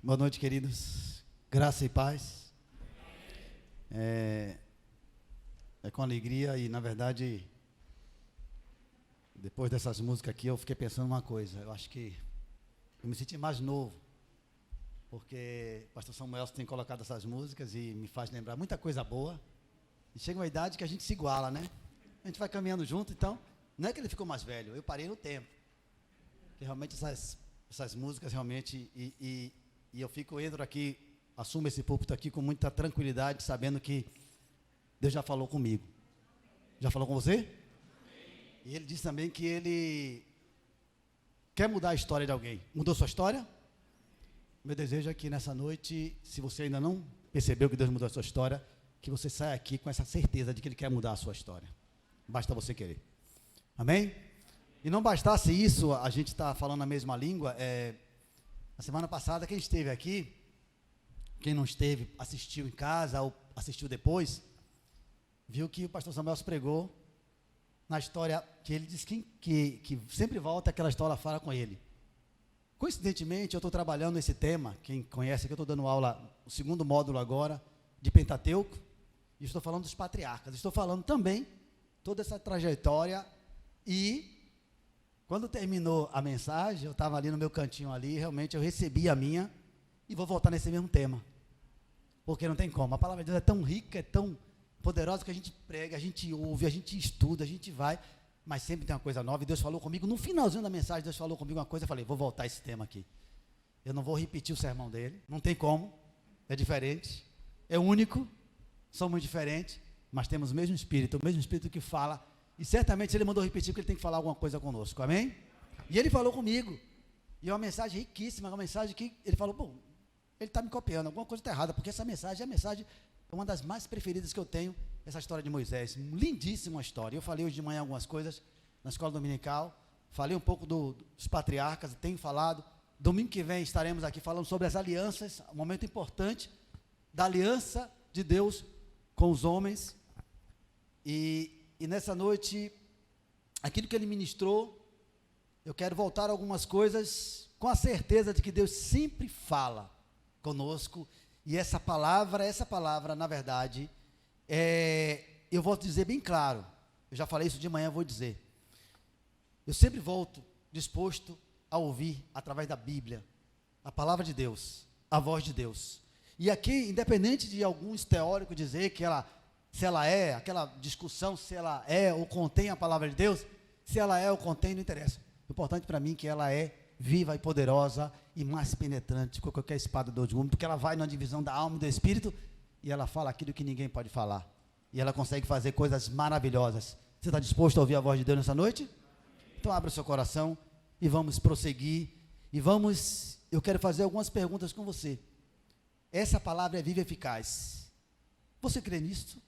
Boa noite, queridos. Graça e paz. É com alegria e, na verdade, depois dessas músicas aqui, eu fiquei pensando uma coisa. Eu acho que eu me senti mais novo, porque o pastor Samuel tem colocado essas músicas e me faz lembrar muita coisa boa. E chega uma idade que a gente se iguala, né? A gente vai caminhando junto, então, não é que ele ficou mais velho, eu parei no tempo. Porque realmente essas músicas, realmente, e eu entro aqui, assumo esse púlpito aqui com muita tranquilidade, sabendo que Deus já falou comigo. Já falou com você? E ele disse também que ele quer mudar a história de alguém. Mudou sua história? Meu desejo é que nessa noite, se você ainda não percebeu que Deus mudou a sua história, que você saia aqui com essa certeza de que Ele quer mudar a sua história. Basta você querer. Amém? E não bastasse isso, a gente está falando a mesma língua. Na semana passada, quem esteve aqui, quem não esteve, assistiu em casa ou assistiu depois, viu que o pastor Samuel pregou na história que ele diz que sempre volta aquela história fala com ele. Coincidentemente, eu estou trabalhando esse tema, quem conhece aqui, eu estou dando aula, o segundo módulo agora, de Pentateuco, e estou falando dos patriarcas, estou falando também toda essa trajetória, e quando terminou a mensagem, eu estava ali no meu cantinho ali, realmente eu recebi a minha, e vou voltar nesse mesmo tema, porque não tem como, a palavra de Deus é tão rica, é tão poderosa, que a gente prega, a gente ouve, a gente estuda, a gente vai, mas sempre tem uma coisa nova, e Deus falou comigo, no finalzinho da mensagem, Deus falou comigo uma coisa, eu falei, vou voltar a esse tema aqui, eu não vou repetir o sermão dele, não tem como, é diferente, é único, somos diferentes, mas temos o mesmo Espírito que fala, e certamente Ele mandou repetir, porque Ele tem que falar alguma coisa conosco, amém? E Ele falou comigo, e é uma mensagem riquíssima, uma mensagem que Ele falou, bom, Ele está me copiando, alguma coisa está errada, porque essa mensagem é uma das mais preferidas que eu tenho, essa história de Moisés, lindíssima história. Eu falei hoje de manhã algumas coisas na escola dominical, falei um pouco dos patriarcas, tenho falado, domingo que vem estaremos aqui falando sobre as alianças, um momento importante da aliança de Deus com os homens, e nessa noite, aquilo que ele ministrou, eu quero voltar a algumas coisas, com a certeza de que Deus sempre fala conosco, e essa palavra, na verdade, eu vou dizer bem claro, eu já falei isso de manhã, vou dizer, eu sempre volto disposto a ouvir, através da Bíblia, a palavra de Deus, a voz de Deus, e aqui, independente de alguns teóricos dizer que se ela é, aquela discussão, se ela é ou contém a palavra de Deus, se ela é ou contém, não interessa, o importante para mim é que ela é viva e poderosa e mais penetrante que qualquer espada de dois gumes, porque ela vai na divisão da alma e do espírito e ela fala aquilo que ninguém pode falar, e ela consegue fazer coisas maravilhosas. Você está disposto a ouvir a voz de Deus nessa noite? Então abra o seu coração e vamos prosseguir, eu quero fazer algumas perguntas com você. Essa palavra é viva e eficaz, você crê nisso?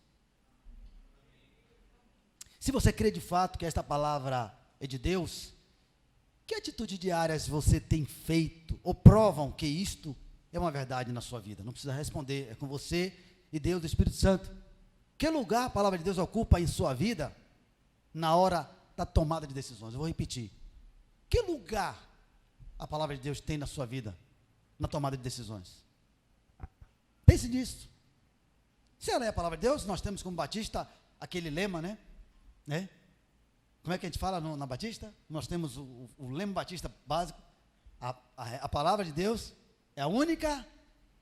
Se você crê de fato que esta palavra é de Deus, que atitudes diárias você tem feito, ou provam que isto é uma verdade na sua vida? Não precisa responder, é com você e Deus, o Espírito Santo. Que lugar a palavra de Deus ocupa em sua vida, na hora da tomada de decisões? Eu vou repetir, que lugar a palavra de Deus tem na sua vida, na tomada de decisões? Pense nisso. Se ela é a palavra de Deus, nós temos como Batista, aquele lema, né? Como é que a gente fala na Batista? Nós temos o lema Batista básico, a palavra de Deus é a única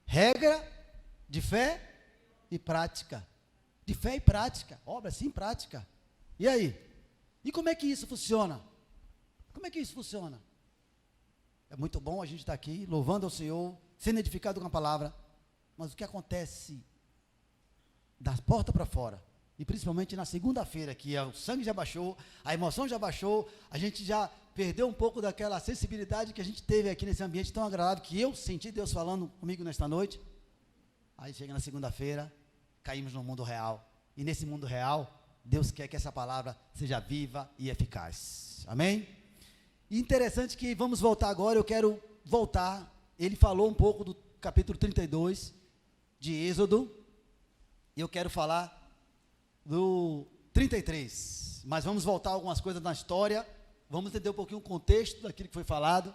regra de fé e prática, obra sim prática, e aí? E como é que isso funciona? É muito bom a gente estar aqui, louvando ao Senhor, sendo edificado com a palavra, mas o que acontece da porta para fora, e principalmente na segunda-feira, que o sangue já baixou, a emoção já baixou, a gente já perdeu um pouco daquela sensibilidade que a gente teve aqui nesse ambiente tão agradável, que eu senti Deus falando comigo nesta noite. Aí chega na segunda-feira, caímos no mundo real, e nesse mundo real, Deus quer que essa palavra seja viva e eficaz, amém? E interessante que vamos voltar agora, eu quero voltar, ele falou um pouco do capítulo 32 de Êxodo, e eu quero falar do 33, mas vamos voltar algumas coisas na história, vamos entender um pouquinho o contexto daquilo que foi falado,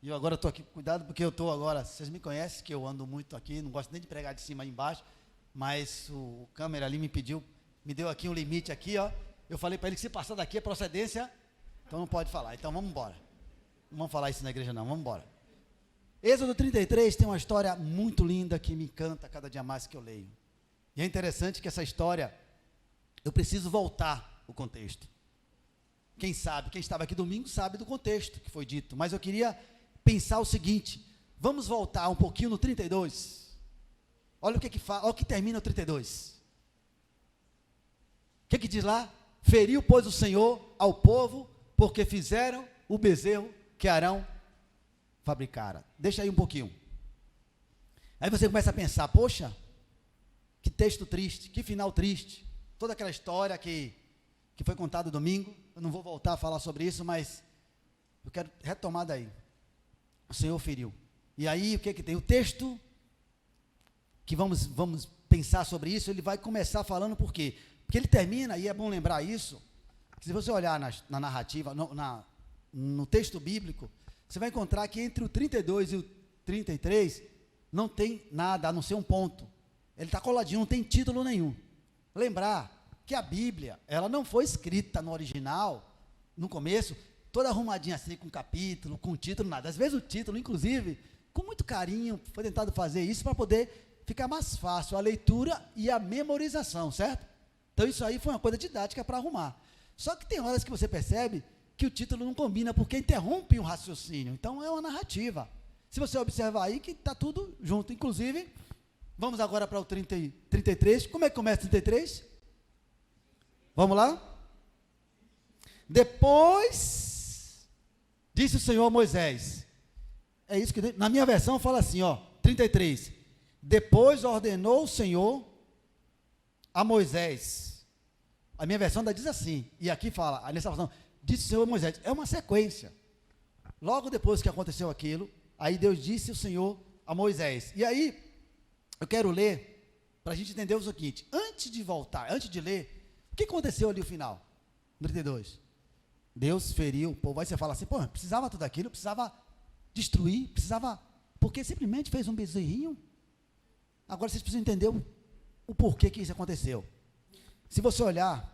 E eu agora estou aqui, cuidado, porque eu estou agora, vocês me conhecem, que eu ando muito aqui, não gosto nem de pregar de cima e embaixo, mas o câmera ali me pediu, me deu aqui um limite aqui, ó. Eu falei para ele que se passar daqui é procedência, então não pode falar. Então vamos embora. Não vamos falar isso na igreja não, vamos embora. Êxodo 33 tem uma história muito linda que me encanta cada dia mais que eu leio. E é interessante que essa história, eu preciso voltar o contexto. Quem sabe, quem estava aqui domingo sabe do contexto que foi dito, mas eu queria pensar o seguinte, vamos voltar um pouquinho no 32. Olha o que fala, olha o que termina o 32. O que diz lá? Feriu, pois, o Senhor ao povo, porque fizeram o bezerro que Arão fabricara. Deixa aí um pouquinho. Aí você começa a pensar, poxa, que texto triste, que final triste. Toda aquela história que foi contada domingo, eu não vou voltar a falar sobre isso, mas eu quero retomar daí. O Senhor feriu. E aí, o que tem? O texto, que vamos pensar sobre isso, ele vai começar falando por quê? Porque ele termina, e é bom lembrar isso, que se você olhar na narrativa, no texto bíblico, você vai encontrar que entre o 32 e o 33, não tem nada, a não ser um ponto. Ele está coladinho, não tem título nenhum. Lembrar que a Bíblia, ela não foi escrita no original, no começo, toda arrumadinha assim, com capítulo, com título, nada. Às vezes o título, inclusive, com muito carinho, foi tentado fazer isso para poder ficar mais fácil a leitura e a memorização, certo? Então isso aí foi uma coisa didática para arrumar. Só que tem horas que você percebe que o título não combina, porque interrompe um raciocínio. Então é uma narrativa. Se você observar aí que está tudo junto. Inclusive, vamos agora para o 33. Como é que começa o 33? Vamos lá? Depois, disse o Senhor a Moisés. É isso que na minha versão fala assim, ó, 33. Depois ordenou o Senhor a Moisés. A minha versão diz assim, e aqui fala, nessa versão, disse o Senhor a Moisés. É uma sequência. Logo depois que aconteceu aquilo, aí Deus disse o Senhor a Moisés. E aí, eu quero ler, para a gente entender o seguinte, antes de voltar, antes de ler, o que aconteceu ali no final? 32. Deus feriu o povo. Aí você fala assim, pô, precisava tudo aquilo, precisava destruir, precisava, porque simplesmente fez um bezerrinho. Agora vocês precisam entender o porquê que isso aconteceu. Se você olhar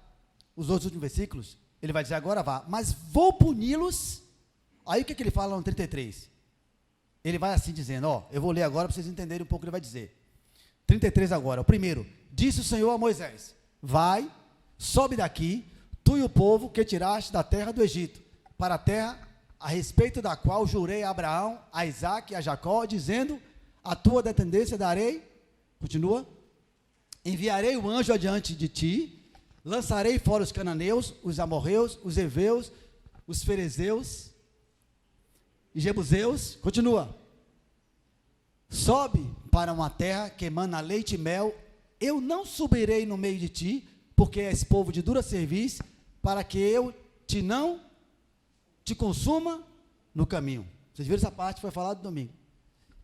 os outros últimos versículos, ele vai dizer, agora vá, mas vou puni-los. Aí o que ele fala no 33? Ele vai assim dizendo, ó, eu vou ler agora para vocês entenderem um pouco o que ele vai dizer. 33 agora, o primeiro, disse o Senhor a Moisés, vai, sobe daqui, tu e o povo que tiraste da terra do Egito, para a terra a respeito da qual jurei a Abraão, a Isaque e a Jacó, dizendo, a tua descendência darei, continua, enviarei o anjo adiante de ti, lançarei fora os cananeus, os amorreus, os heveus, os ferezeus e jebuseus, continua, sobe para uma terra que emana leite e mel, eu não subirei no meio de ti, porque és povo de dura cerviz, para que eu não te consuma no caminho. Vocês viram essa parte, foi falado domingo.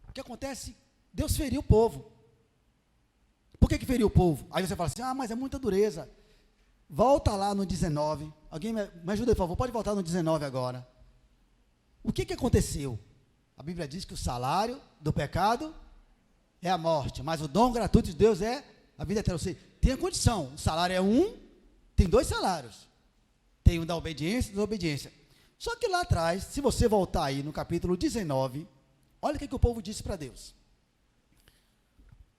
O que acontece? Deus feriu o povo. Por que feriu o povo? Aí você fala assim, mas é muita dureza. Volta lá no 19, alguém me ajuda, por favor, pode voltar no 19 agora. O que aconteceu? A Bíblia diz que o salário do pecado é a morte, mas o dom gratuito de Deus é a vida eterna. Você tem a condição, o salário é um, tem dois salários. Tem o da obediência e da desobediência. Só que lá atrás, se você voltar aí no capítulo 19, olha o que o povo disse para Deus.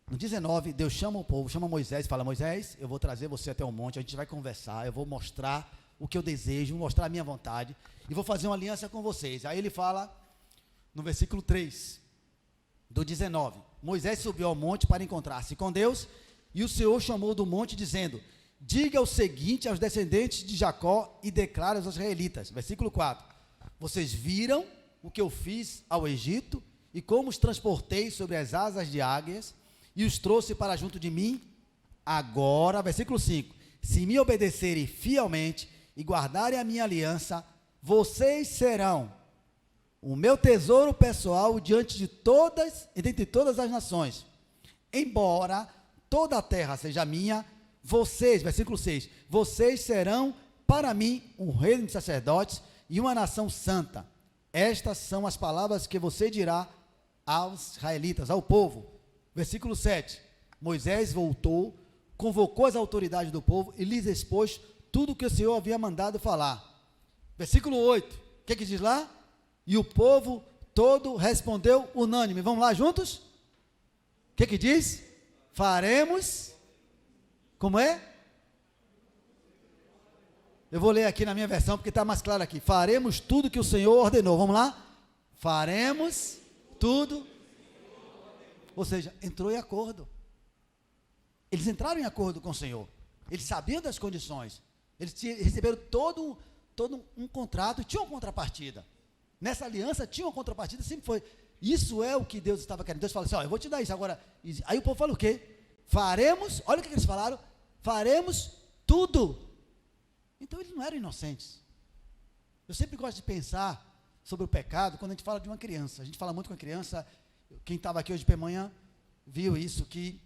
No 19, Deus chama o povo, chama Moisés e fala, Moisés, eu vou trazer você até o monte, a gente vai conversar, eu vou mostrar o que eu desejo, mostrar a minha vontade, e vou fazer uma aliança com vocês. Aí ele fala, no versículo 3, do 19, Moisés subiu ao monte para encontrar-se com Deus, e o Senhor chamou do monte, dizendo, diga o seguinte aos descendentes de Jacó e declara aos israelitas, versículo 4, vocês viram o que eu fiz ao Egito, e como os transportei sobre as asas de águias, e os trouxe para junto de mim, agora, versículo 5, se me obedecerem fielmente, e guardarem a minha aliança, vocês serão o meu tesouro pessoal diante de todas, e dentre todas as nações, embora toda a terra seja minha, vocês, versículo 6, vocês serão para mim um reino de sacerdotes e uma nação santa. estas são as palavras que você dirá aos israelitas, ao povo. Versículo 7, Moisés voltou, convocou as autoridades do povo e lhes expôs tudo o que o Senhor havia mandado falar. Versículo 8, o que diz lá? E o povo todo respondeu unânime. Vamos lá juntos? O que diz? Faremos, como é? Eu vou ler aqui na minha versão, porque está mais claro aqui. Faremos tudo que o Senhor ordenou. Vamos lá? Faremos tudo. Ou seja, entrou em acordo. Eles entraram em acordo com o Senhor. Eles sabiam das condições. Eles receberam todo um contrato e tinha uma contrapartida. Nessa aliança tinha uma contrapartida, sempre foi. Isso é o que Deus estava querendo. Deus fala assim, ó, eu vou te dar isso agora. Aí o povo fala o quê? Faremos, olha o que eles falaram, faremos tudo. Então eles não eram inocentes. Eu sempre gosto de pensar sobre o pecado quando a gente fala de uma criança. A gente fala muito com a criança. Quem estava aqui hoje de manhã viu isso, que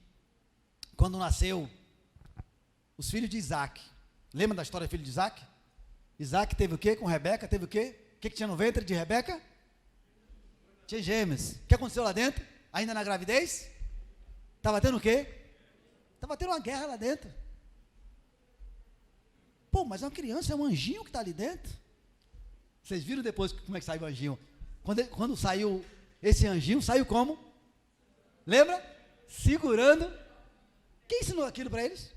quando nasceu os filhos de Isaac. Lembra da história do filho de Isaac? Isaac teve o quê com Rebeca? Teve o quê? O que tinha no ventre de Rebeca? Tinha gêmeos. O que aconteceu lá dentro? Ainda na gravidez? Estava tendo o quê? Estava tendo uma guerra lá dentro. Pô, mas é uma criança, é um anjinho que está ali dentro. Vocês viram depois como é que saiu o anjinho? Quando saiu esse anjinho, saiu como? Lembra? Segurando. Quem ensinou aquilo para eles?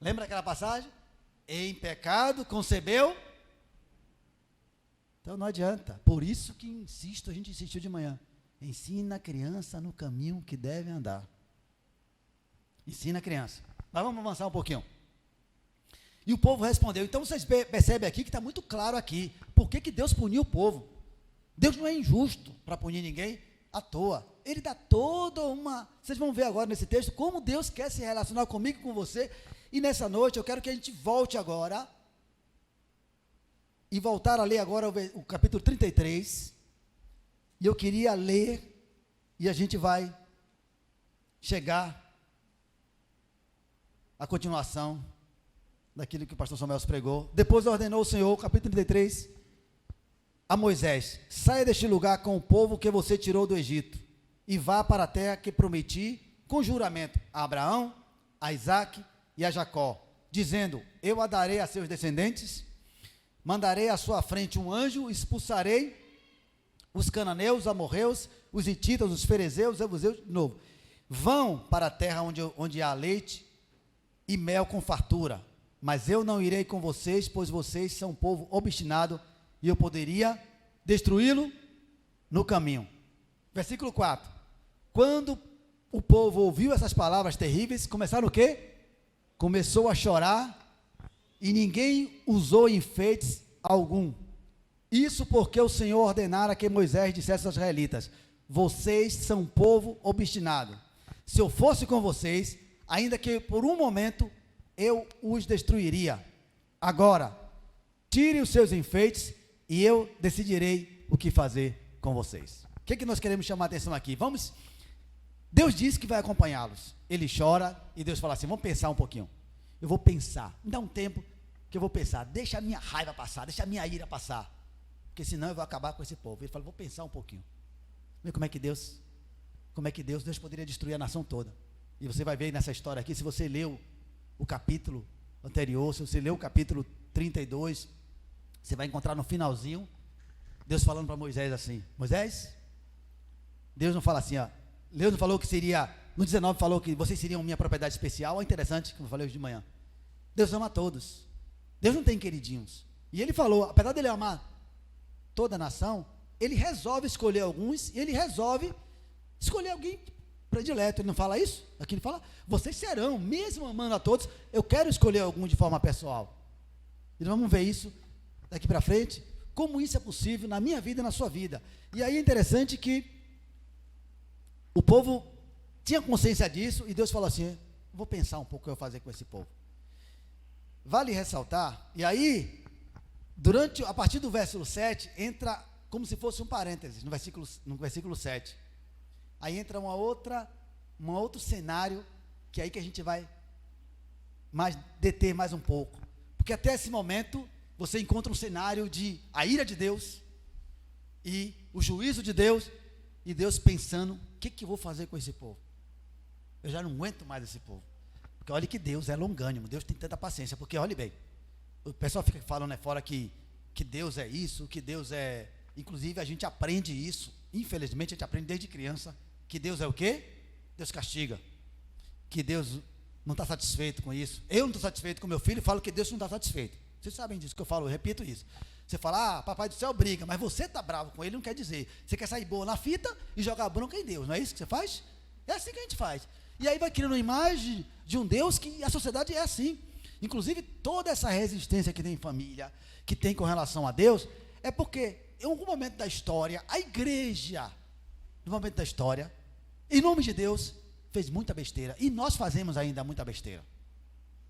Lembra aquela passagem? Em pecado concebeu. Então não adianta. Por isso que insisto, a gente insistiu de manhã. Ensina a criança no caminho que deve andar. Ensina a criança. Mas vamos avançar um pouquinho. E o povo respondeu. Então vocês percebem aqui que está muito claro aqui. Por que Deus puniu o povo? Deus não é injusto para punir ninguém à toa. Ele dá toda uma... Vocês vão ver agora nesse texto como Deus quer se relacionar comigo e com você. E nessa noite eu quero que a gente volte agora e voltar a ler agora o capítulo 33. E eu queria ler e a gente vai chegar à continuação daquilo que o pastor Samuel pregou. Depois ordenou o Senhor, capítulo 33, a Moisés: saia deste lugar com o povo que você tirou do Egito e vá para a terra que prometi com juramento a Abraão, a Isaque e a Jacó, dizendo: eu a darei a seus descendentes, mandarei à sua frente um anjo, expulsarei os cananeus, os amorreus, os hititas, os ferezeus, os jebuseus, de novo. Vão para a terra onde há leite e mel com fartura, mas eu não irei com vocês, pois vocês são um povo obstinado e eu poderia destruí-lo no caminho. Versículo 4. Quando o povo ouviu essas palavras terríveis, começaram o quê? Começou a chorar e ninguém usou enfeites algum. Isso porque o Senhor ordenara que Moisés dissesse aos israelitas: vocês são um povo obstinado. Se eu fosse com vocês, ainda que por um momento, eu os destruiria. Agora, tirem os seus enfeites e eu decidirei o que fazer com vocês. O que nós queremos chamar a atenção aqui? Deus disse que vai acompanhá-los. Ele chora e Deus fala assim: vamos pensar um pouquinho. Eu vou pensar, me dá um tempo que eu vou pensar. Deixa a minha raiva passar, deixa a minha ira passar, porque senão eu vou acabar com esse povo. Ele fala: vou pensar um pouquinho. Vê como é que Deus poderia destruir a nação toda. E você vai ver nessa história aqui, se você leu o capítulo anterior, se você leu o capítulo 32, você vai encontrar no finalzinho, Deus falando para Moisés assim: Moisés, Deus não fala assim, ó, Deus não falou que seria, no 19 falou que vocês seriam minha propriedade especial. Olha, interessante, como eu falei hoje de manhã. Deus ama a todos. Deus não tem queridinhos. E ele falou, apesar dele amar toda a nação, ele resolve escolher alguns, e ele resolve escolher alguém predileto. Ele não fala isso? Aqui ele fala: vocês serão, mesmo amando a todos, eu quero escolher algum de forma pessoal. E nós vamos ver isso daqui para frente, como isso é possível na minha vida e na sua vida. E aí é interessante que o povo tinha consciência disso, e Deus falou assim: vou pensar um pouco o que eu vou fazer com esse povo. Vale ressaltar, e aí, a partir do versículo 7, entra como se fosse um parênteses, no versículo 7. Aí entra um outro cenário, que é aí que a gente vai deter mais um pouco. Porque até esse momento, você encontra um cenário de a ira de Deus e o juízo de Deus, e Deus pensando, o que eu vou fazer com esse povo? Eu já não aguento mais esse povo. Porque olha que Deus é longânimo, Deus tem tanta paciência, porque olhe bem, o pessoal fica falando fora que Deus é isso, que Deus é, inclusive a gente aprende isso, infelizmente a gente aprende desde criança, que Deus é o quê? Deus castiga, que Deus não está satisfeito com isso. Eu não estou satisfeito com meu filho e falo que Deus não está satisfeito. Vocês sabem disso que eu falo, eu repito isso. Você fala, papai do céu briga, mas você está bravo com ele, não quer dizer. Você quer sair boa na fita e jogar bronca em Deus, não é isso que você faz? É assim que a gente faz. E aí vai criando uma imagem de um Deus que a sociedade é assim. Inclusive, toda essa resistência que tem em família, que tem com relação a Deus, é porque em algum momento da história, a igreja, no momento da história, em nome de Deus, fez muita besteira. E nós fazemos ainda muita besteira.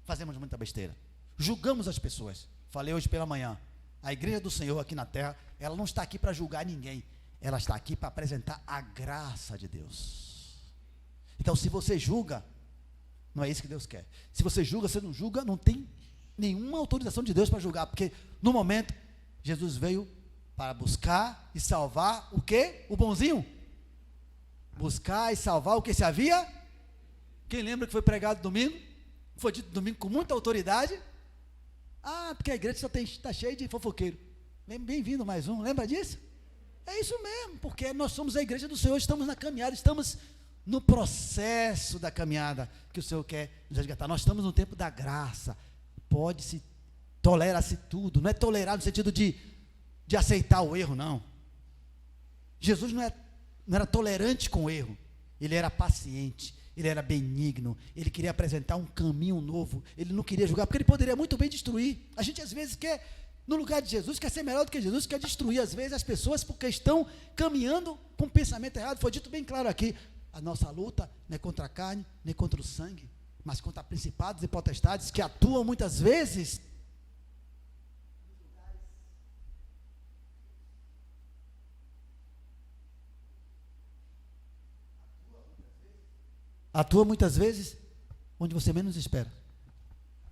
Fazemos muita besteira. Julgamos as pessoas. Falei hoje pela manhã. A igreja do Senhor aqui na terra, ela não está aqui para julgar ninguém. Ela está aqui para apresentar a graça de Deus. Então, se você julga, não é isso que Deus quer. Se você julga, você não julga, não tem nenhuma autorização de Deus para julgar. Porque, no momento, Jesus veio para buscar e salvar o quê? O bonzinho? Buscar e salvar o que se havia? Quem lembra que foi pregado domingo? Foi dito domingo com muita autoridade. Ah, porque a igreja só está cheia de fofoqueiro. Bem-vindo mais um, lembra disso? É isso mesmo, porque nós somos a igreja do Senhor, estamos na caminhada, estamos no processo da caminhada que o Senhor quer nos resgatar. Nós estamos no tempo da graça. Pode-se, tolera-se tudo, não é tolerar no sentido de aceitar o erro, não. Jesus não era tolerante com o erro, ele era paciente, ele era benigno, ele queria apresentar um caminho novo, ele não queria julgar, porque ele poderia muito bem destruir. A gente às vezes quer, no lugar de Jesus, quer ser melhor do que Jesus, quer destruir às vezes as pessoas porque estão caminhando com um pensamento errado. Foi dito bem claro aqui, a nossa luta não é contra a carne, nem contra o sangue, mas contra principados e potestades que atuam muitas vezes onde você menos espera.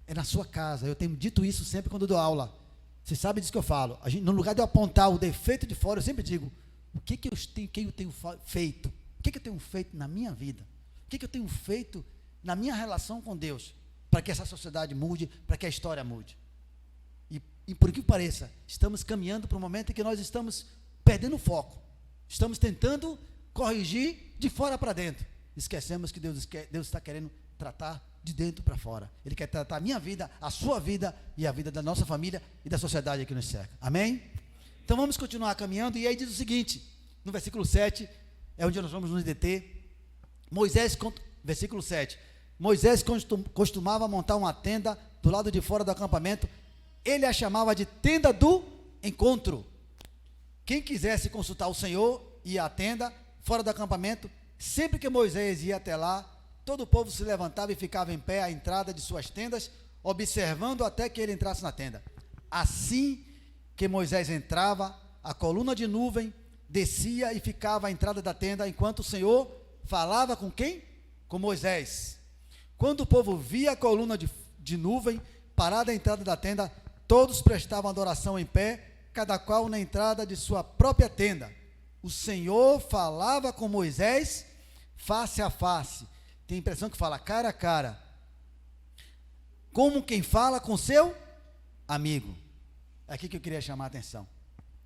É na sua casa. Eu tenho dito isso sempre quando dou aula. Você sabe disso que eu falo. No lugar de eu apontar o defeito de fora, eu sempre digo, o que eu tenho feito? O que eu tenho feito na minha vida? O que eu tenho feito na minha relação com Deus? Para que essa sociedade mude, para que a história mude. E por que pareça, estamos caminhando para um momento em que nós estamos perdendo o foco. Estamos tentando corrigir de fora para dentro. Esquecemos que Deus está querendo tratar de dentro para fora. Ele quer tratar a minha vida, a sua vida e a vida da nossa família e da sociedade que nos cerca. Amém? Então vamos continuar caminhando. E aí diz o seguinte, no versículo 7, é onde nós vamos nos deter. Versículo 7. Moisés costumava montar uma tenda do lado de fora do acampamento. Ele a chamava de tenda do encontro. Quem quisesse consultar o Senhor ia à tenda fora do acampamento. Sempre que Moisés ia até lá, todo o povo se levantava e ficava em pé à entrada de suas tendas, observando até que ele entrasse na tenda. Assim que Moisés entrava, a coluna de nuvem descia e ficava à entrada da tenda, enquanto o Senhor falava com quem? Com Moisés. Quando o povo via a coluna de nuvem parada à entrada da tenda, todos prestavam adoração em pé, cada qual na entrada de sua própria tenda. O Senhor falava com Moisés face a face. Tem a impressão que fala cara a cara. Como quem fala com seu amigo. É aqui que eu queria chamar a atenção.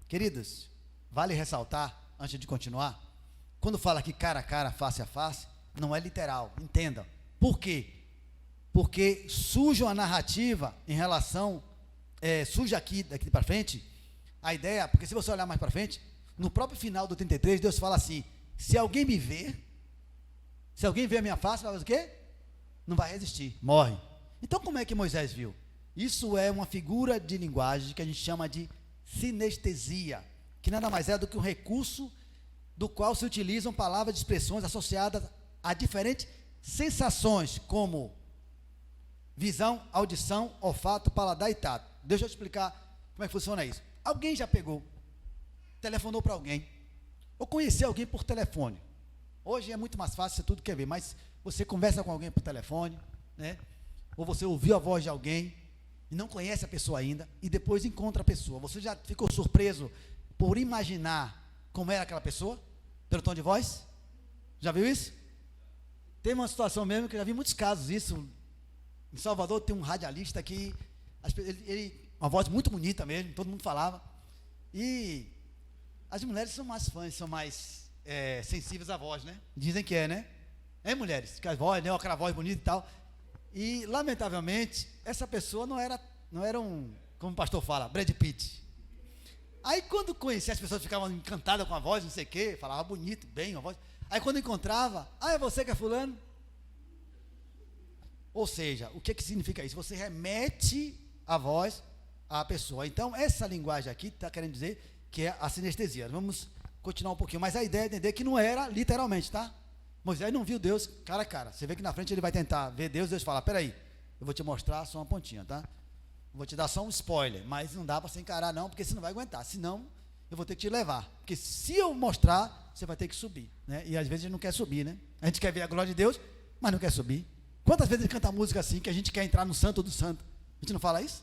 Queridos, vale ressaltar, antes de continuar, quando fala aqui cara a cara, face a face, não é literal, entenda. Por quê? Porque surge uma narrativa em relação, surge daqui para frente, a ideia, porque se você olhar mais para frente, no próprio final do 33, Deus fala assim, se alguém me ver a minha face, vai fazer o quê? Não vai resistir, morre. Então como é que Moisés viu? Isso é uma figura de linguagem que a gente chama de sinestesia, que nada mais é do que um recurso do qual se utilizam palavras e expressões associadas a diferentes sensações, como visão, audição, olfato, paladar e tato. Deixa eu explicar como é que funciona isso. Alguém já pegou, telefonou para alguém, ou conheceu alguém por telefone. Hoje é muito mais fácil, você tudo quer ver, mas você conversa com alguém por telefone, né? Ou você ouviu a voz de alguém, e não conhece a pessoa ainda, e depois encontra a pessoa. Você já ficou surpreso por imaginar como era aquela pessoa? Pelo tom de voz? Já viu isso? Tem uma situação mesmo que eu já vi muitos casos isso. Em Salvador tem um radialista que uma voz muito bonita mesmo, todo mundo falava. E as mulheres são mais fãs, são mais sensíveis à voz, né? Dizem que é, né? É, mulheres, que a voz, né? Aquela voz bonita e tal. E, lamentavelmente, essa pessoa não era como o pastor fala, Brad Pitt. Aí, quando conhecia, as pessoas ficavam encantadas com a voz, não sei o quê, falava bonito, bem, a voz. Aí, quando encontrava, é você que é fulano? Ou seja, o que significa isso? Você remete a voz à pessoa. Então, essa linguagem aqui está querendo dizer que é a sinestesia. Vamos continuar um pouquinho, mas a ideia é entender que não era literalmente, tá? Moisés não viu Deus cara a cara. Você vê que na frente ele vai tentar ver Deus, Deus fala, peraí, eu vou te mostrar só uma pontinha, tá? Vou te dar só um spoiler, mas não dá para você encarar não, porque você não vai aguentar, senão eu vou ter que te levar, porque se eu mostrar, você vai ter que subir, né? E às vezes a gente não quer subir, né? A gente quer ver a glória de Deus, mas não quer subir. Quantas vezes a gente canta música assim, que a gente quer entrar no santo do santo? A gente não fala isso?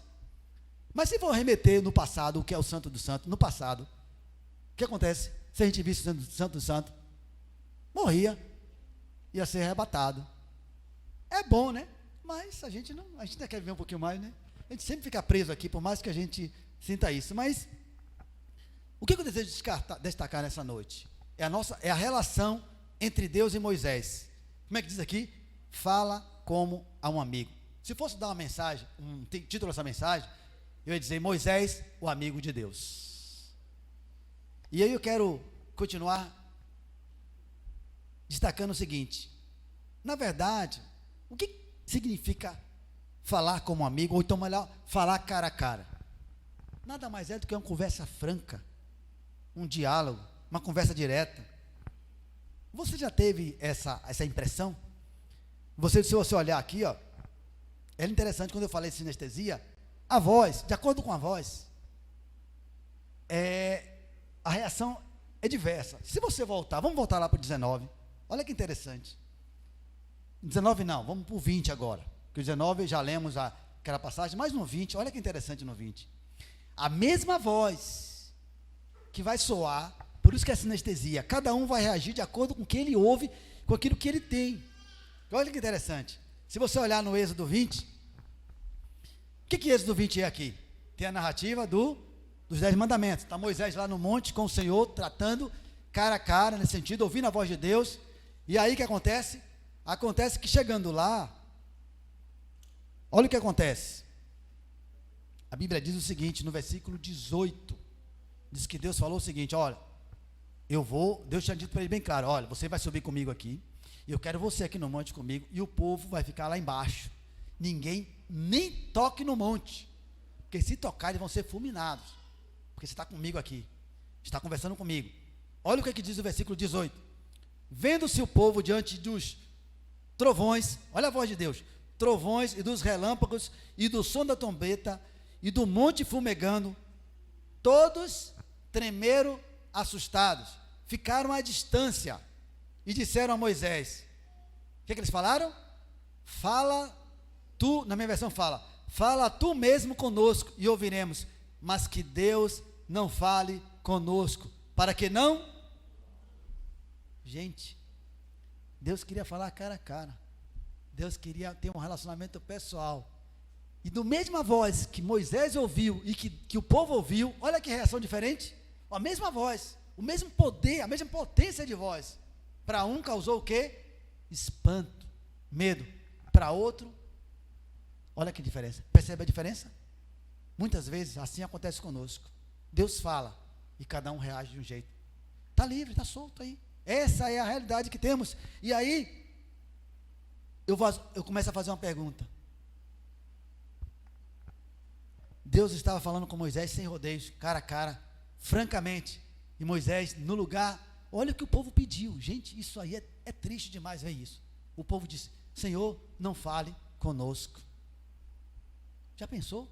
Mas se for remeter no passado, o que é o santo do santo, no passado, o que acontece se a gente visse o santo do santo? Morria, ia ser arrebatado. É bom, né? Mas a gente ainda quer viver um pouquinho mais, né? A gente sempre fica preso aqui, por mais que a gente sinta isso. Mas o que eu desejo destacar nessa noite? É a relação entre Deus e Moisés. Como é que diz aqui? Fala como a um amigo. Se fosse dar uma mensagem, um título dessa mensagem, eu ia dizer Moisés, o amigo de Deus. E aí eu quero continuar destacando o seguinte: na verdade, o que significa falar como amigo, ou então melhor, falar cara a cara? Nada mais é do que uma conversa franca, um diálogo, uma conversa direta. Você já teve essa impressão? Se você olhar aqui, ó, é interessante quando eu falei de sinestesia, a voz, de acordo com a voz, a reação é diversa. Se você voltar, vamos voltar lá para o 19, olha que interessante. 19 não, vamos para o 20 agora, porque o 19 já lemos aquela passagem, mas no 20, olha que interessante no 20. A mesma voz que vai soar, por isso que é sinestesia, cada um vai reagir de acordo com o que ele ouve, com aquilo que ele tem. Olha que interessante. Se você olhar no Êxodo 20, o que Êxodo 20 é aqui? Tem a narrativa dos 10 mandamentos. Está Moisés lá no monte com o Senhor, tratando cara a cara, nesse sentido, ouvindo a voz de Deus. E aí o que acontece? Acontece que chegando lá, olha o que acontece. A Bíblia diz o seguinte, no versículo 18, diz que Deus falou o seguinte, olha, Deus tinha dito para ele bem claro, olha, você vai subir comigo aqui, e eu quero você aqui no monte comigo, e o povo vai ficar lá embaixo. Ninguém nem toque no monte, porque se tocar eles vão ser fulminados, porque você está comigo aqui, está conversando comigo. Olha o que diz o versículo 18. Vendo-se o povo diante dos trovões, olha a voz de Deus, trovões e dos relâmpagos, e do som da trombeta, e do monte fumegando, todos tremeram assustados, ficaram à distância, e disseram a Moisés, o que eles falaram? Fala tu, na minha versão fala tu mesmo conosco e ouviremos, mas que Deus não fale conosco, para que não? Gente, Deus queria falar cara a cara, Deus queria ter um relacionamento pessoal, e do mesma voz que Moisés ouviu e que o povo ouviu, olha que reação diferente, a mesma voz, o mesmo poder, a mesma potência de voz, para um causou o quê? Espanto, medo, para outro, olha que diferença, percebe a diferença? Muitas vezes assim acontece conosco, Deus fala e cada um reage de um jeito, está livre, está solto aí, essa é a realidade que temos. E aí eu começo a fazer uma pergunta. Deus estava falando com Moisés sem rodeios, cara a cara, francamente, e Moisés no lugar, olha o que o povo pediu, gente, isso aí é triste demais ver isso. O povo disse, Senhor, não fale conosco. Já pensou?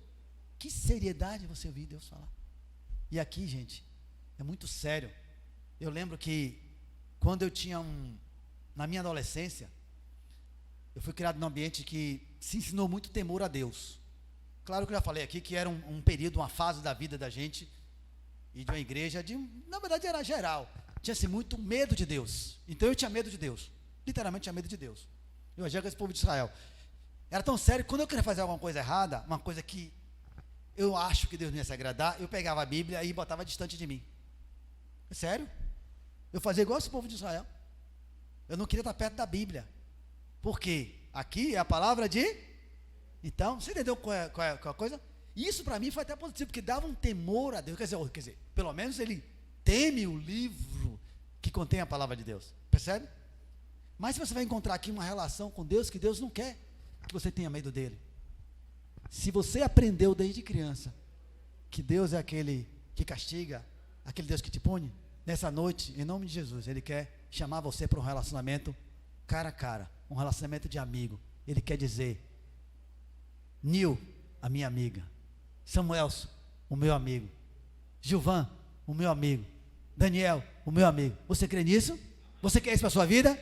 Que seriedade você ouvir Deus falar. E aqui, gente, é muito sério. Eu lembro que quando eu tinha na minha adolescência, eu fui criado num ambiente que se ensinou muito temor a Deus. Claro que eu já falei aqui que era um período, uma fase da vida da gente e de uma igreja, na verdade era geral. Tinha-se muito medo de Deus. Então eu tinha medo de Deus. Literalmente tinha medo de Deus. Eu agia com esse povo de Israel. Era tão sério que quando eu queria fazer alguma coisa errada, uma coisa que eu acho que Deus não ia se agradar, eu pegava a Bíblia e botava distante de mim. É sério? Eu fazia igual esse povo de Israel. Eu não queria estar perto da Bíblia. Por quê? Aqui é a palavra de... Então, você entendeu qual é a coisa? Isso para mim foi até positivo, porque dava um temor a Deus. Quer dizer, pelo menos ele teme o livro que contém a palavra de Deus. Percebe? Mas você vai encontrar aqui uma relação com Deus que Deus não quer que você tenha medo dele. Se você aprendeu desde criança que Deus é aquele que castiga, aquele Deus que te pune, nessa noite, em nome de Jesus, Ele quer chamar você para um relacionamento cara a cara, um relacionamento de amigo. Ele quer dizer: Nil, a minha amiga; Samuelson, o meu amigo; Gilvan, o meu amigo; Daniel, o meu amigo. Você crê nisso? Você quer isso para a sua vida?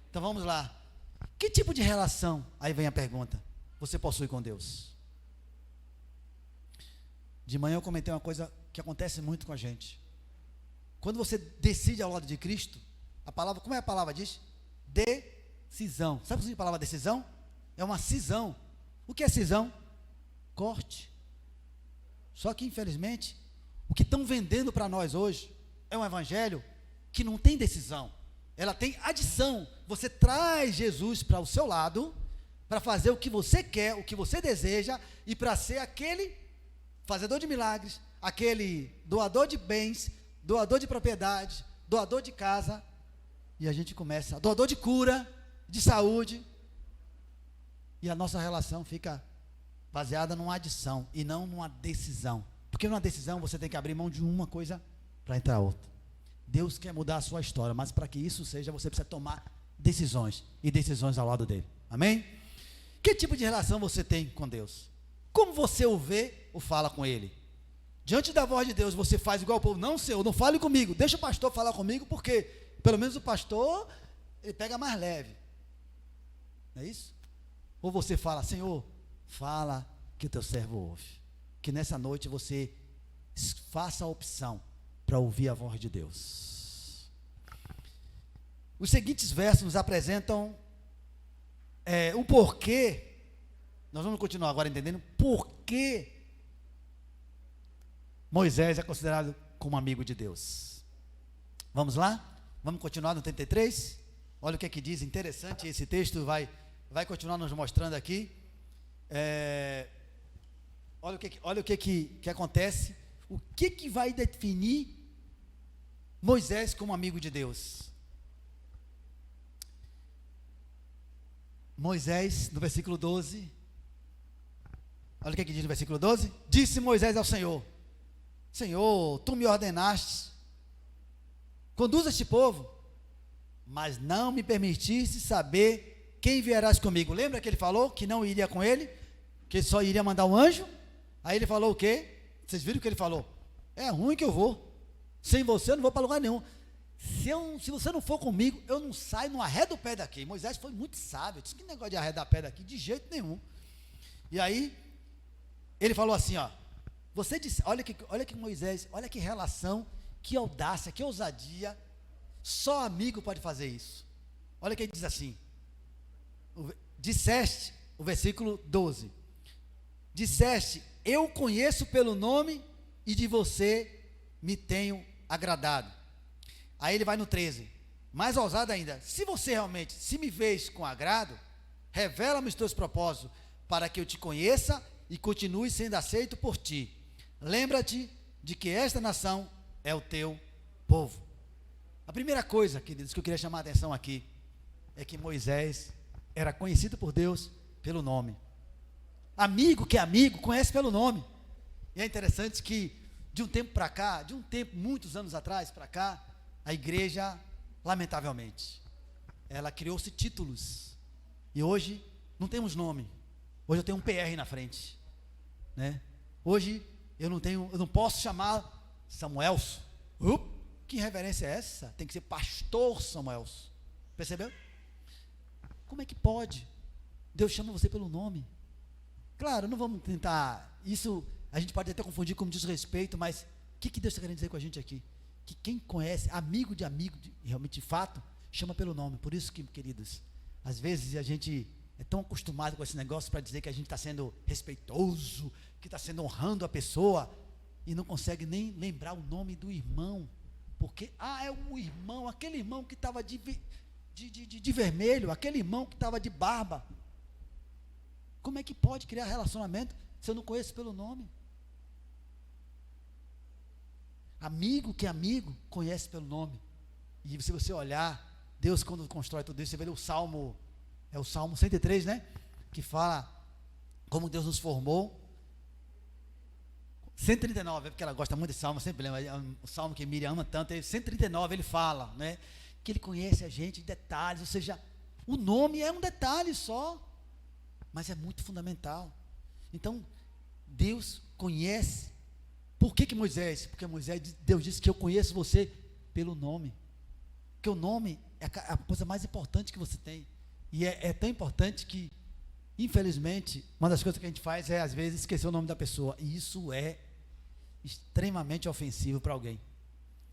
Então vamos lá. Que tipo de relação, aí vem a pergunta, você possui com Deus? De manhã eu comentei uma coisa que acontece muito com a gente. Quando você decide ao lado de Cristo, a palavra, como é a palavra diz? Decisão. Sabe o que significa a palavra decisão? É uma cisão. O que é cisão? Corte. Só que infelizmente, o que estão vendendo para nós hoje é um evangelho que não tem decisão. Ela tem adição. Você traz Jesus para o seu lado, para fazer o que você quer, o que você deseja, e para ser aquele fazedor de milagres, aquele doador de bens, doador de propriedade, doador de casa, e a gente começa, doador de cura, de saúde, e a nossa relação fica baseada numa adição, e não numa decisão, porque numa decisão você tem que abrir mão de uma coisa para entrar outra. Deus quer mudar a sua história, mas para que isso seja, você precisa tomar decisões, e decisões ao lado dele, amém? Que tipo de relação você tem com Deus? Como você o vê ou fala com ele? Diante da voz de Deus, você faz igual o povo: não, Senhor, não fale comigo, deixa o pastor falar comigo, porque pelo menos o pastor, ele pega mais leve, não é isso? Ou você fala: Senhor, fala que o teu servo ouve, que nessa noite você faça a opção para ouvir a voz de Deus. Os seguintes versos nos apresentam o porquê. Nós vamos continuar agora entendendo por que Moisés é considerado como amigo de Deus. Vamos lá? Vamos continuar no 33? Olha o que é que diz, interessante esse texto, vai continuar nos mostrando aqui. Olha o que acontece, o que vai definir Moisés como amigo de Deus. Moisés, no versículo 12, olha o que diz no versículo 12: disse Moisés ao Senhor: Senhor, tu me ordenaste, conduz este povo, mas não me permitiste saber quem enviarás comigo. Lembra que ele falou que não iria com ele, que só iria mandar um anjo? Aí ele falou o quê? Vocês viram o que ele falou? É ruim que eu vou, sem você eu não vou para lugar nenhum. Se você não for comigo, eu não saio, não arredo o pé daqui. Moisés foi muito sábio, disse: que negócio de arredar o pé daqui? De jeito nenhum. E aí ele falou assim, ó, você disse, olha que Moisés, olha que relação, que audácia, que ousadia, só amigo pode fazer isso. Olha que ele diz assim, disseste, o versículo 12, disseste: eu conheço pelo nome e de você me tenho agradado. Aí ele vai no 13, mais ousado ainda: se você realmente, se me vês com agrado, revela-me os teus propósitos, para que eu te conheça e continue sendo aceito por ti. Lembra-te de que esta nação é o teu povo. A primeira coisa, queridos, que eu queria chamar a atenção aqui, é que Moisés era conhecido por Deus pelo nome. Amigo que é amigo, conhece pelo nome. E é interessante que, de um tempo para cá, muitos anos atrás para cá, a igreja, lamentavelmente, ela criou-se títulos, e hoje não temos nome. Hoje eu tenho um PR na frente, né? Hoje eu não posso chamar Samuelson. Que reverência é essa? Tem que ser pastor Samuelson. Percebeu? Como é que pode? Deus chama você pelo nome. Claro, não vamos tentar, isso a gente pode até confundir como desrespeito, mas o que Deus está querendo dizer com a gente aqui? Que quem conhece, amigo, realmente de fato, chama pelo nome. Por isso que, queridos, às vezes a gente é tão acostumado com esse negócio para dizer que a gente está sendo respeitoso, que está sendo honrando a pessoa, e não consegue nem lembrar o nome do irmão, porque, é o irmão, aquele irmão que estava de vermelho, aquele irmão que estava de barba. Como é que pode criar relacionamento se eu não conheço pelo nome? Amigo que é amigo, conhece pelo nome. E se você olhar, Deus quando constrói tudo isso, você vê o Salmo, é o Salmo 103, né? Que fala como Deus nos formou. 139, é porque ela gosta muito desse salmo, sempre lembra, o salmo que Miriam ama tanto, 139 ele fala, né? Que ele conhece a gente em detalhes, ou seja, o nome é um detalhe só, mas é muito fundamental. Então, Deus conhece. Por que Moisés? Porque Deus disse que eu conheço você pelo nome. Porque o nome é a coisa mais importante que você tem. E é tão importante que, infelizmente, uma das coisas que a gente faz é, às vezes, esquecer o nome da pessoa. E isso é extremamente ofensivo para alguém.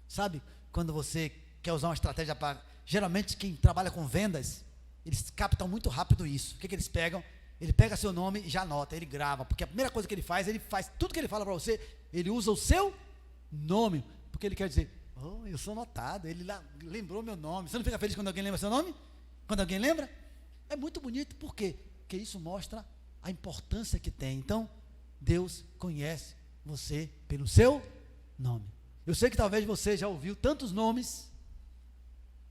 Sabe, quando você quer usar uma estratégia para... Geralmente, quem trabalha com vendas, eles captam muito rápido isso. O que eles pegam? Ele pega seu nome e já anota, ele grava, porque a primeira coisa que ele faz tudo que ele fala para você, ele usa o seu nome, porque ele quer dizer, eu sou notado, ele lá lembrou meu nome. Você não fica feliz quando alguém lembra seu nome? Quando alguém lembra? É muito bonito, por quê? Porque isso mostra a importância que tem. Então, Deus conhece você pelo seu nome. Eu sei que talvez você já ouviu tantos nomes,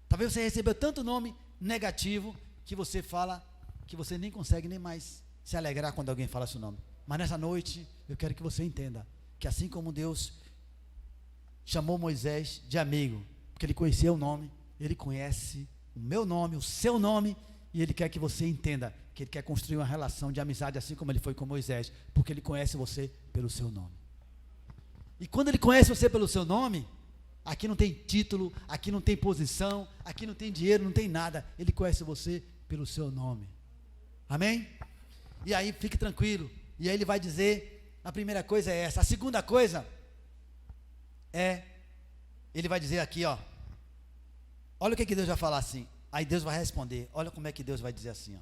talvez você recebeu tanto nome negativo, que você fala, que você nem consegue nem mais se alegrar quando alguém fala seu nome. Mas nessa noite, eu quero que você entenda, que assim como Deus chamou Moisés de amigo, porque ele conhecia o nome, ele conhece o meu nome, o seu nome, e ele quer que você entenda, que ele quer construir uma relação de amizade, assim como ele foi com Moisés, porque ele conhece você pelo seu nome. E quando ele conhece você pelo seu nome, aqui não tem título, aqui não tem posição, aqui não tem dinheiro, não tem nada, ele conhece você pelo seu nome. Amém? E aí fique tranquilo, e aí ele vai dizer, a primeira coisa é essa, a segunda coisa é, ele vai dizer aqui, olha o que Deus vai falar assim, aí Deus vai responder, olha como é que Deus vai dizer assim,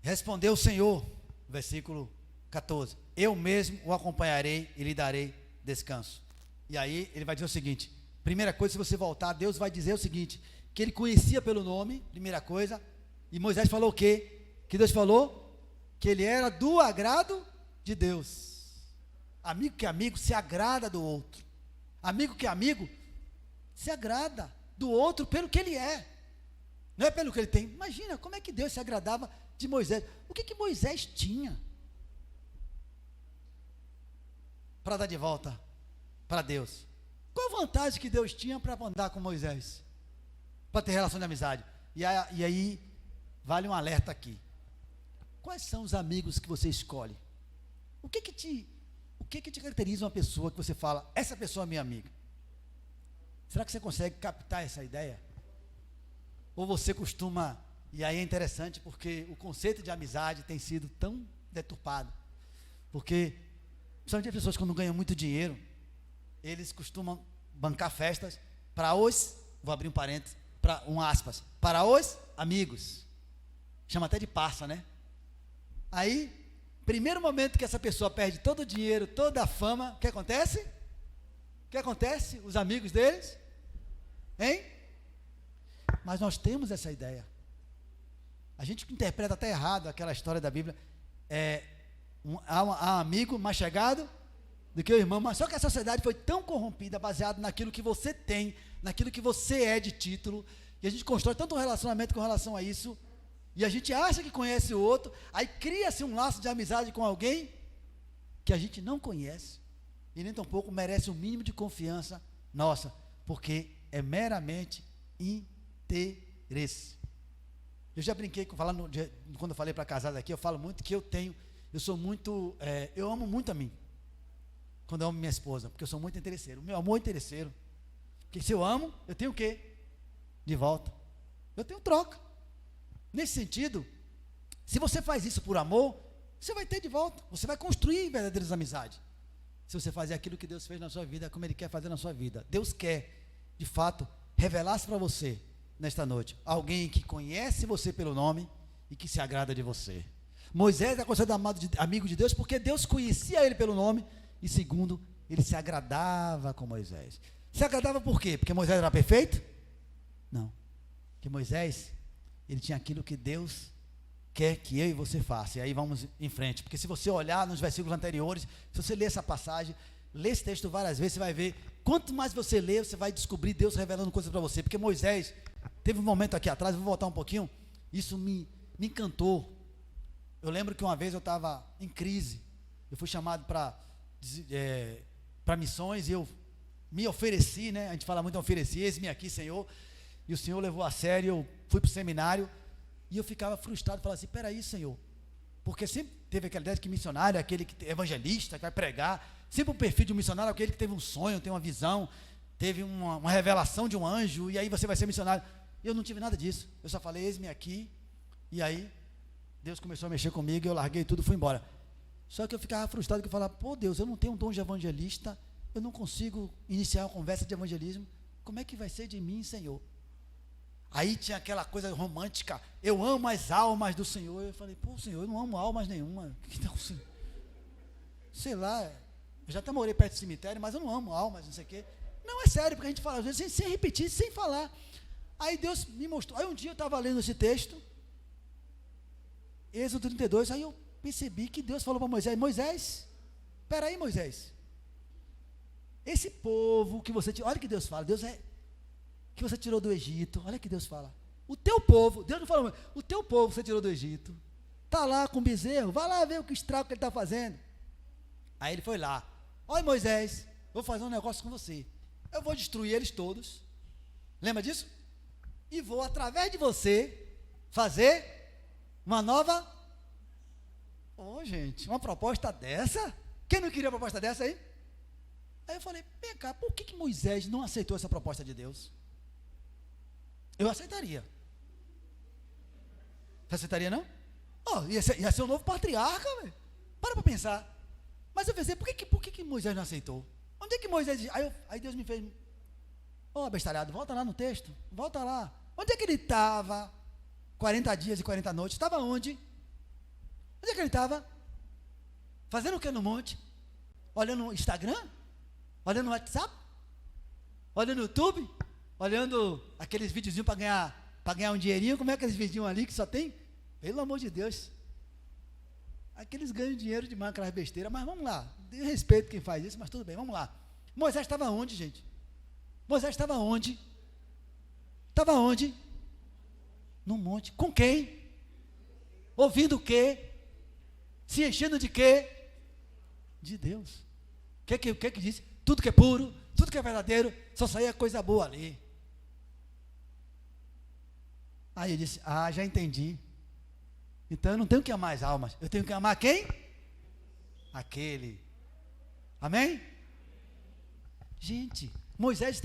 respondeu o Senhor, versículo 14, eu mesmo o acompanharei e lhe darei descanso. E aí ele vai dizer o seguinte, primeira coisa, se você voltar, Deus vai dizer o seguinte, que ele conhecia pelo nome, primeira coisa, e Moisés falou o quê? Que Deus falou que ele era do agrado de Deus. Amigo que é amigo se agrada do outro. Amigo que é amigo se agrada do outro pelo que ele é, não é pelo que ele tem. Imagina como é que Deus se agradava de Moisés. O que Moisés tinha para dar de volta para Deus? Qual a vantagem que Deus tinha para andar com Moisés? Para ter relação de amizade. E aí, vale um alerta aqui. Quais são os amigos que você escolhe? O que te caracteriza uma pessoa que você fala, essa pessoa é minha amiga? Será que você consegue captar essa ideia? Ou você costuma, e aí é interessante porque o conceito de amizade tem sido tão deturpado, porque, principalmente as pessoas quando ganham muito dinheiro, eles costumam bancar festas para os, vou abrir um parênteses, para os amigos, chama até de parça, né? Aí, primeiro momento que essa pessoa perde todo o dinheiro, toda a fama, o que acontece? O que acontece? Os amigos deles, hein? Mas nós temos essa ideia, a gente interpreta até errado aquela história da Bíblia, há um amigo mais chegado do que o irmão, mas só que a sociedade foi tão corrompida, baseado naquilo que você tem, naquilo que você é de título, e a gente constrói tanto um relacionamento com relação a isso, e a gente acha que conhece o outro, aí cria-se um laço de amizade com alguém que a gente não conhece, e nem tampouco merece um mínimo de confiança nossa, porque é meramente interesse. Eu já brinquei, quando eu falei para casada aqui, eu falo muito que eu amo muito a mim, quando eu amo minha esposa, porque eu sou muito interesseiro, o meu amor é interesseiro, porque se eu amo, eu tenho o quê? De volta, eu tenho troca. Nesse sentido, Se você faz isso por amor, você vai ter de volta, você vai construir verdadeiras amizades. Se você fazer aquilo que Deus fez na sua vida, como Ele quer fazer na sua vida. Deus quer, de fato, revelar-se para você, nesta noite, alguém que conhece você pelo nome e que se agrada de você. Moisés é considerado amigo de Deus porque Deus conhecia ele pelo nome e segundo, ele se agradava com Moisés. Se agradava por quê? Porque Moisés era perfeito? Não. Porque Moisés, ele tinha aquilo que Deus quer que eu e você faça. E aí vamos em frente. Porque se você olhar nos versículos anteriores, se você ler essa passagem, ler esse texto várias vezes, você vai ver, quanto mais você ler, você vai descobrir Deus revelando coisas para você. Porque Moisés, teve um momento aqui atrás, vou voltar um pouquinho, isso me encantou. Eu lembro que uma vez eu estava em crise, eu fui chamado para missões e eu me ofereci, né? A gente fala muito ofereci, eis-me aqui, Senhor, e o Senhor levou a sério, eu fui para o seminário, e eu ficava frustrado, falava assim, peraí, Senhor, porque sempre teve aquela ideia de que missionário é aquele que é evangelista, que vai pregar, sempre o perfil de um missionário é aquele que teve um sonho, tem uma visão, teve uma revelação de um anjo, e aí você vai ser missionário. Eu não tive nada disso, eu só falei, eis-me aqui, e aí Deus começou a mexer comigo, e eu larguei tudo e fui embora. Só que eu ficava frustrado, que eu falava, pô Deus, eu não tenho um dom de evangelista, eu não consigo iniciar uma conversa de evangelismo, como é que vai ser de mim, Senhor? Aí tinha aquela coisa romântica, eu amo as almas do Senhor. Eu falei, pô Senhor, eu não amo almas nenhuma, sei lá, eu já até morei perto do cemitério, mas eu não amo almas, não sei o quê. Não, é sério, porque a gente fala às vezes sem repetir, sem falar. Aí Deus me mostrou, aí um dia eu estava lendo esse texto, Êxodo 32, aí eu percebi que Deus falou para Moisés, Moisés, peraí Moisés, esse povo que você tirou, olha que Deus fala, Deus é, que você tirou do Egito, olha que Deus fala, o teu povo, Deus não falou, o teu povo que você tirou do Egito, está lá com o bezerro, vai lá ver o que estrago que ele está fazendo. Aí ele foi lá, olha Moisés, vou fazer um negócio com você, eu vou destruir eles todos, lembra disso? E vou através de você, fazer uma nova, gente, uma proposta dessa, quem não queria uma proposta dessa aí? Aí eu falei, vem cá, por que Moisés não aceitou essa proposta de Deus? Eu aceitaria. Você aceitaria não? Ia ser um novo patriarca, velho. Para pensar. Mas eu pensei, por que Moisés não aceitou? Onde é que Moisés... Aí Deus me fez... abestalhado, volta lá no texto. Volta lá. Onde é que ele estava? 40 dias e 40 noites. Estava onde? Onde é que ele estava? Fazendo o que no monte? Olhando o Instagram? Olhando o WhatsApp? Olhando o YouTube? Olhando aqueles videozinhos para ganhar um dinheirinho? Como é aqueles videozinhos ali que só tem? Pelo amor de Deus. Aqueles ganham dinheiro demais, aquelas besteiras, mas vamos lá. Eu respeito quem faz isso, mas tudo bem, vamos lá. Moisés estava onde, gente? Moisés estava onde? Estava onde? No monte. Com quem? Ouvindo o quê? Se enchendo de quê? De Deus. O que diz? Tudo que é puro, tudo que é verdadeiro, só saía coisa boa ali. Aí ele disse, já entendi. Então eu não tenho que amar as almas, eu tenho que amar quem? Aquele. Amém? Gente, Moisés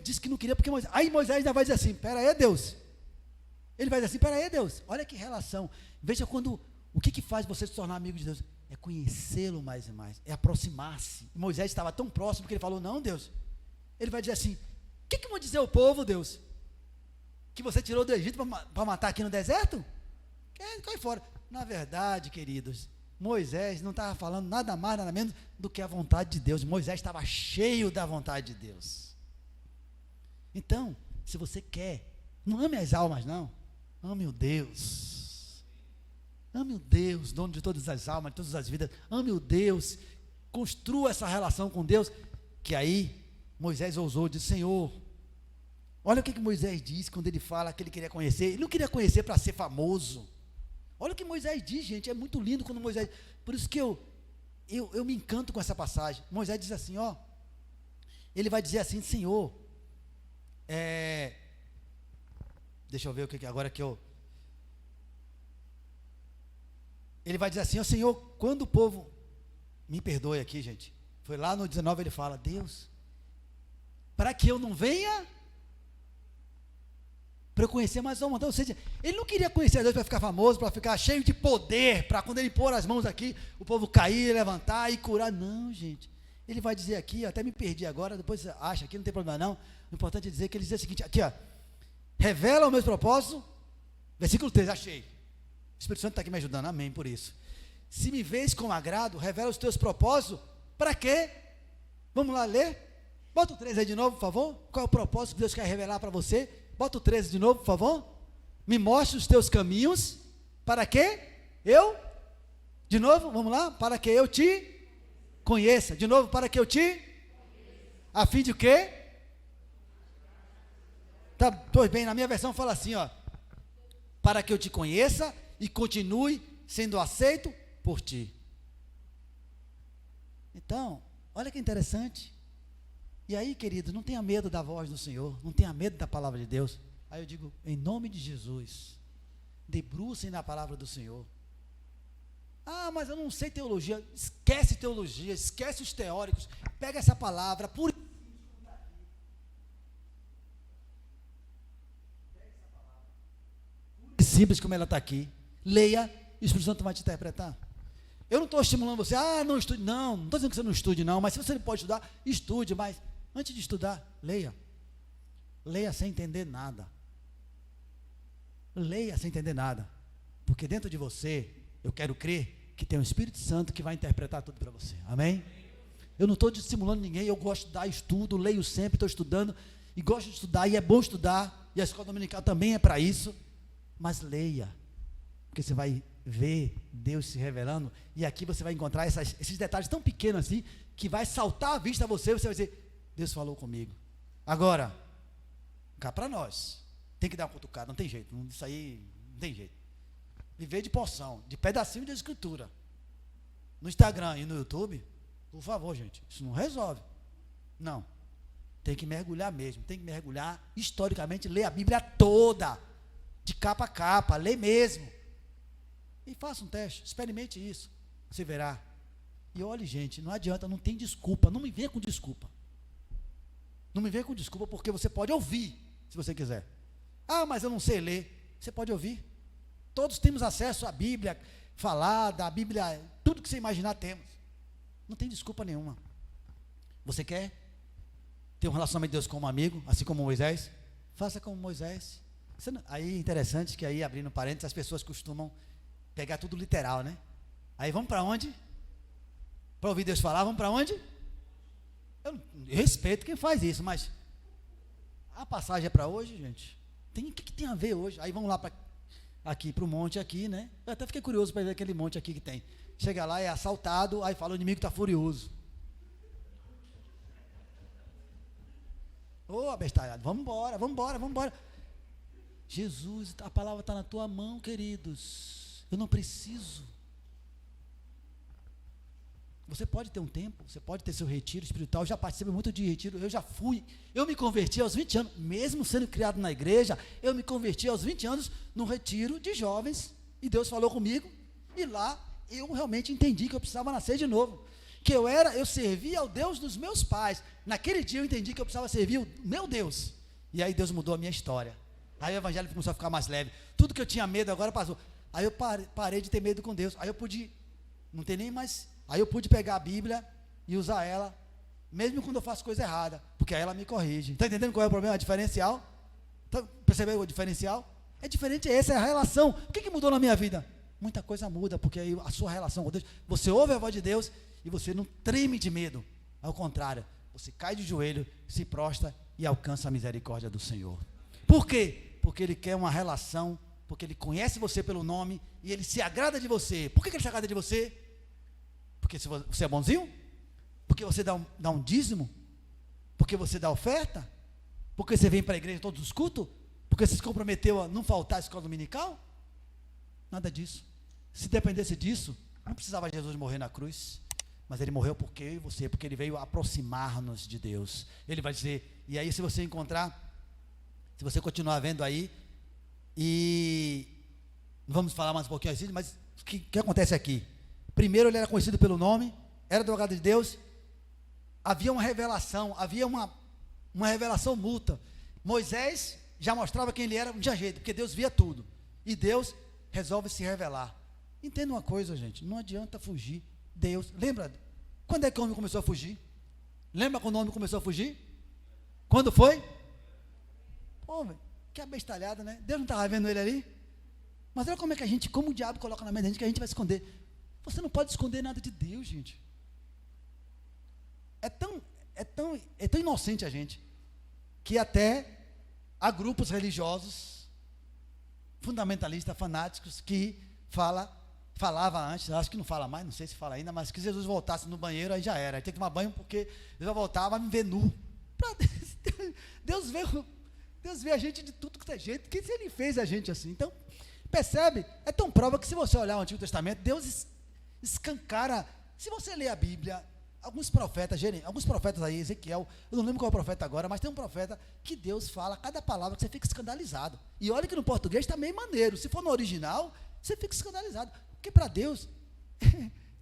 disse que não queria, porque aí Moisés ainda vai dizer assim, pera aí Deus. Ele vai dizer assim, pera aí Deus, olha que relação. Veja o que faz você se tornar amigo de Deus? É conhecê-lo mais e mais, é aproximar-se. Moisés estava tão próximo que ele falou, não Deus. Ele vai dizer assim, o que vão dizer o povo, Deus? Que você tirou do Egito para matar aqui no deserto? Cai fora. Na verdade, queridos, Moisés não estava falando nada mais, nada menos do que a vontade de Deus. Moisés estava cheio da vontade de Deus. Então, se você quer, não ame as almas não, ame o Deus. Ame o Deus, dono de todas as almas, de todas as vidas. Ame o Deus, construa essa relação com Deus, que aí Moisés ousou, disse, Senhor, olha o que Moisés diz quando ele fala que ele queria conhecer. Ele não queria conhecer para ser famoso. Olha o que Moisés diz, gente, é muito lindo quando Moisés... Por isso que eu me encanto com essa passagem. Moisés diz assim, ele vai dizer assim, Senhor, deixa eu ver o que agora que eu... Ele vai dizer assim, Senhor, quando o povo... Me perdoe aqui, gente. Foi lá no 19, ele fala, Deus, para que eu não venha... Para eu conhecer mais uma montanha. Ou seja, ele não queria conhecer a Deus para ficar famoso, para ficar cheio de poder, para quando ele pôr as mãos aqui, o povo cair, levantar e curar. Não, gente. Ele vai dizer aqui, eu até me perdi agora, depois você acha aqui, não tem problema não. O importante é dizer que ele diz o seguinte, aqui ó, revela os meus propósitos, versículo 3, achei. O Espírito Santo está aqui me ajudando, amém, por isso. Se me vês com agrado, revela os teus propósitos, para quê? Vamos lá ler? Bota o 13 aí de novo, por favor. Qual é o propósito que Deus quer revelar para você? Bota o 13 de novo, por favor. Me mostre os teus caminhos, para quê? De novo, vamos lá, para que eu te conheça, de novo, para que eu te, a fim de o quê? Tá, pois bem, na minha versão fala assim, ó, para que eu te conheça e continue sendo aceito por ti. Então, olha que interessante. E aí, querido, não tenha medo da voz do Senhor, não tenha medo da palavra de Deus. Aí eu digo, em nome de Jesus, debrucem na palavra do Senhor. Ah, mas eu não sei teologia. Esquece teologia, esquece os teóricos. Pega essa palavra, simples como ela está aqui. Leia e o Espírito Santo vai te interpretar. Eu não estou estimulando você, não estude. Não estou dizendo que você não estude, não. Mas se você não pode estudar, estude. Mas antes de estudar, leia. Leia sem entender nada. Leia sem entender nada. Porque dentro de você, eu quero crer que tem o Espírito Santo que vai interpretar tudo para você, amém? Eu não estou estimulando ninguém, eu gosto de estudar, estudo, leio sempre, estou estudando, e gosto de estudar, e é bom estudar, e a escola dominical também é para isso, mas leia, porque você vai ver Deus se revelando, e aqui você vai encontrar esses detalhes tão pequenos assim, que vai saltar à vista a você, você vai dizer, Deus falou comigo. Agora, cá para nós, tem que dar uma cutucada, não tem jeito, isso aí não tem jeito. Viver de porção, de pedacinho de escritura. No Instagram e no YouTube, por favor, gente, isso não resolve. Não. Tem que mergulhar mesmo, tem que mergulhar historicamente, ler a Bíblia toda, de capa a capa, lê mesmo. E faça um teste, experimente isso, você verá. E olhe, gente, não adianta, não tem desculpa, não me venha com desculpa. Não me venha com desculpa, porque você pode ouvir, se você quiser. Mas eu não sei ler. Você pode ouvir. Todos temos acesso à Bíblia falada, a Bíblia, tudo que você imaginar temos. Não tem desculpa nenhuma. Você quer ter um relacionamento de Deus com um amigo, assim como Moisés? Faça como Moisés. Aí interessante que aí, abrindo parênteses, as pessoas costumam pegar tudo literal, né? Aí vamos para onde? Para ouvir Deus falar, vamos para onde? Eu respeito quem faz isso, mas a passagem é para hoje, gente. O que tem a ver hoje? Aí vamos lá para o monte aqui, né? Eu até fiquei curioso para ver aquele monte aqui que tem. Chega lá, é assaltado, aí fala, o inimigo está furioso. Abestalhado, vamos embora. Jesus, a palavra está na tua mão, queridos. Eu não preciso. Você pode ter um tempo, você pode ter seu retiro espiritual. Eu já participo muito de retiro, eu me converti aos 20 anos, mesmo sendo criado na igreja, eu me converti aos 20 anos num retiro de jovens, e Deus falou comigo, e lá eu realmente entendi que eu precisava nascer de novo, que eu servia ao Deus dos meus pais. Naquele dia eu entendi que eu precisava servir o meu Deus, e aí Deus mudou a minha história. Aí o evangelho começou a ficar mais leve, tudo que eu tinha medo agora passou. Aí eu parei de ter medo com Deus, aí eu pude, não tem nem mais. Aí eu pude pegar a Bíblia e usar ela, mesmo quando eu faço coisa errada, porque aí ela me corrige. Está entendendo qual é o problema? A diferencial? Percebeu o diferencial? É diferente, essa é a relação. O que mudou na minha vida? Muita coisa muda, porque aí a sua relação com Deus, você ouve a voz de Deus e você não treme de medo. Ao contrário, você cai de joelho, se prostra e alcança a misericórdia do Senhor. Por quê? Porque Ele quer uma relação, porque Ele conhece você pelo nome e Ele se agrada de você. Por que Ele se agrada de você? Porque você é bonzinho? Porque você dá um dízimo? Porque você dá oferta? Porque você vem para a igreja todos os cultos? Porque você se comprometeu a não faltar à escola dominical? Nada disso. Se dependesse disso, não precisava Jesus morrer na cruz. Mas Ele morreu porque eu e você, porque Ele veio aproximar-nos de Deus. Ele vai dizer, e aí se você continuar vendo aí, e vamos falar mais um pouquinho assim, mas o que acontece aqui? Primeiro ele era conhecido pelo nome, era advogado de Deus, havia uma revelação, havia uma revelação mútua. Moisés já mostrava quem ele era de um jeito, porque Deus via tudo. E Deus resolve se revelar. Entenda uma coisa, gente, não adianta fugir. Deus, lembra, quando é que o homem começou a fugir? Lembra quando o homem começou a fugir? Quando foi? Pô, que abestalhada, né? Deus não estava vendo ele ali? Mas olha como é que como o diabo coloca na mente da gente que a gente vai esconder. Você não pode esconder nada de Deus, gente. É tão inocente a gente, que até há grupos religiosos, fundamentalistas, fanáticos, que falava antes, acho que não fala mais, não sei se fala ainda, mas que Jesus voltasse no banheiro, aí já era, aí tem que tomar banho, porque ele vai voltar, vai me ver nu. Deus vê a gente de tudo que é jeito, que se ele fez a gente assim. Então, percebe? É tão prova que se você olhar o Antigo Testamento, Deus escancara. Se você ler a Bíblia, alguns profetas aí, Ezequiel, eu não lembro qual é o profeta agora, mas tem um profeta que Deus fala cada palavra que você fica escandalizado. E olha que no português está meio maneiro. Se for no original, você fica escandalizado. Porque para Deus,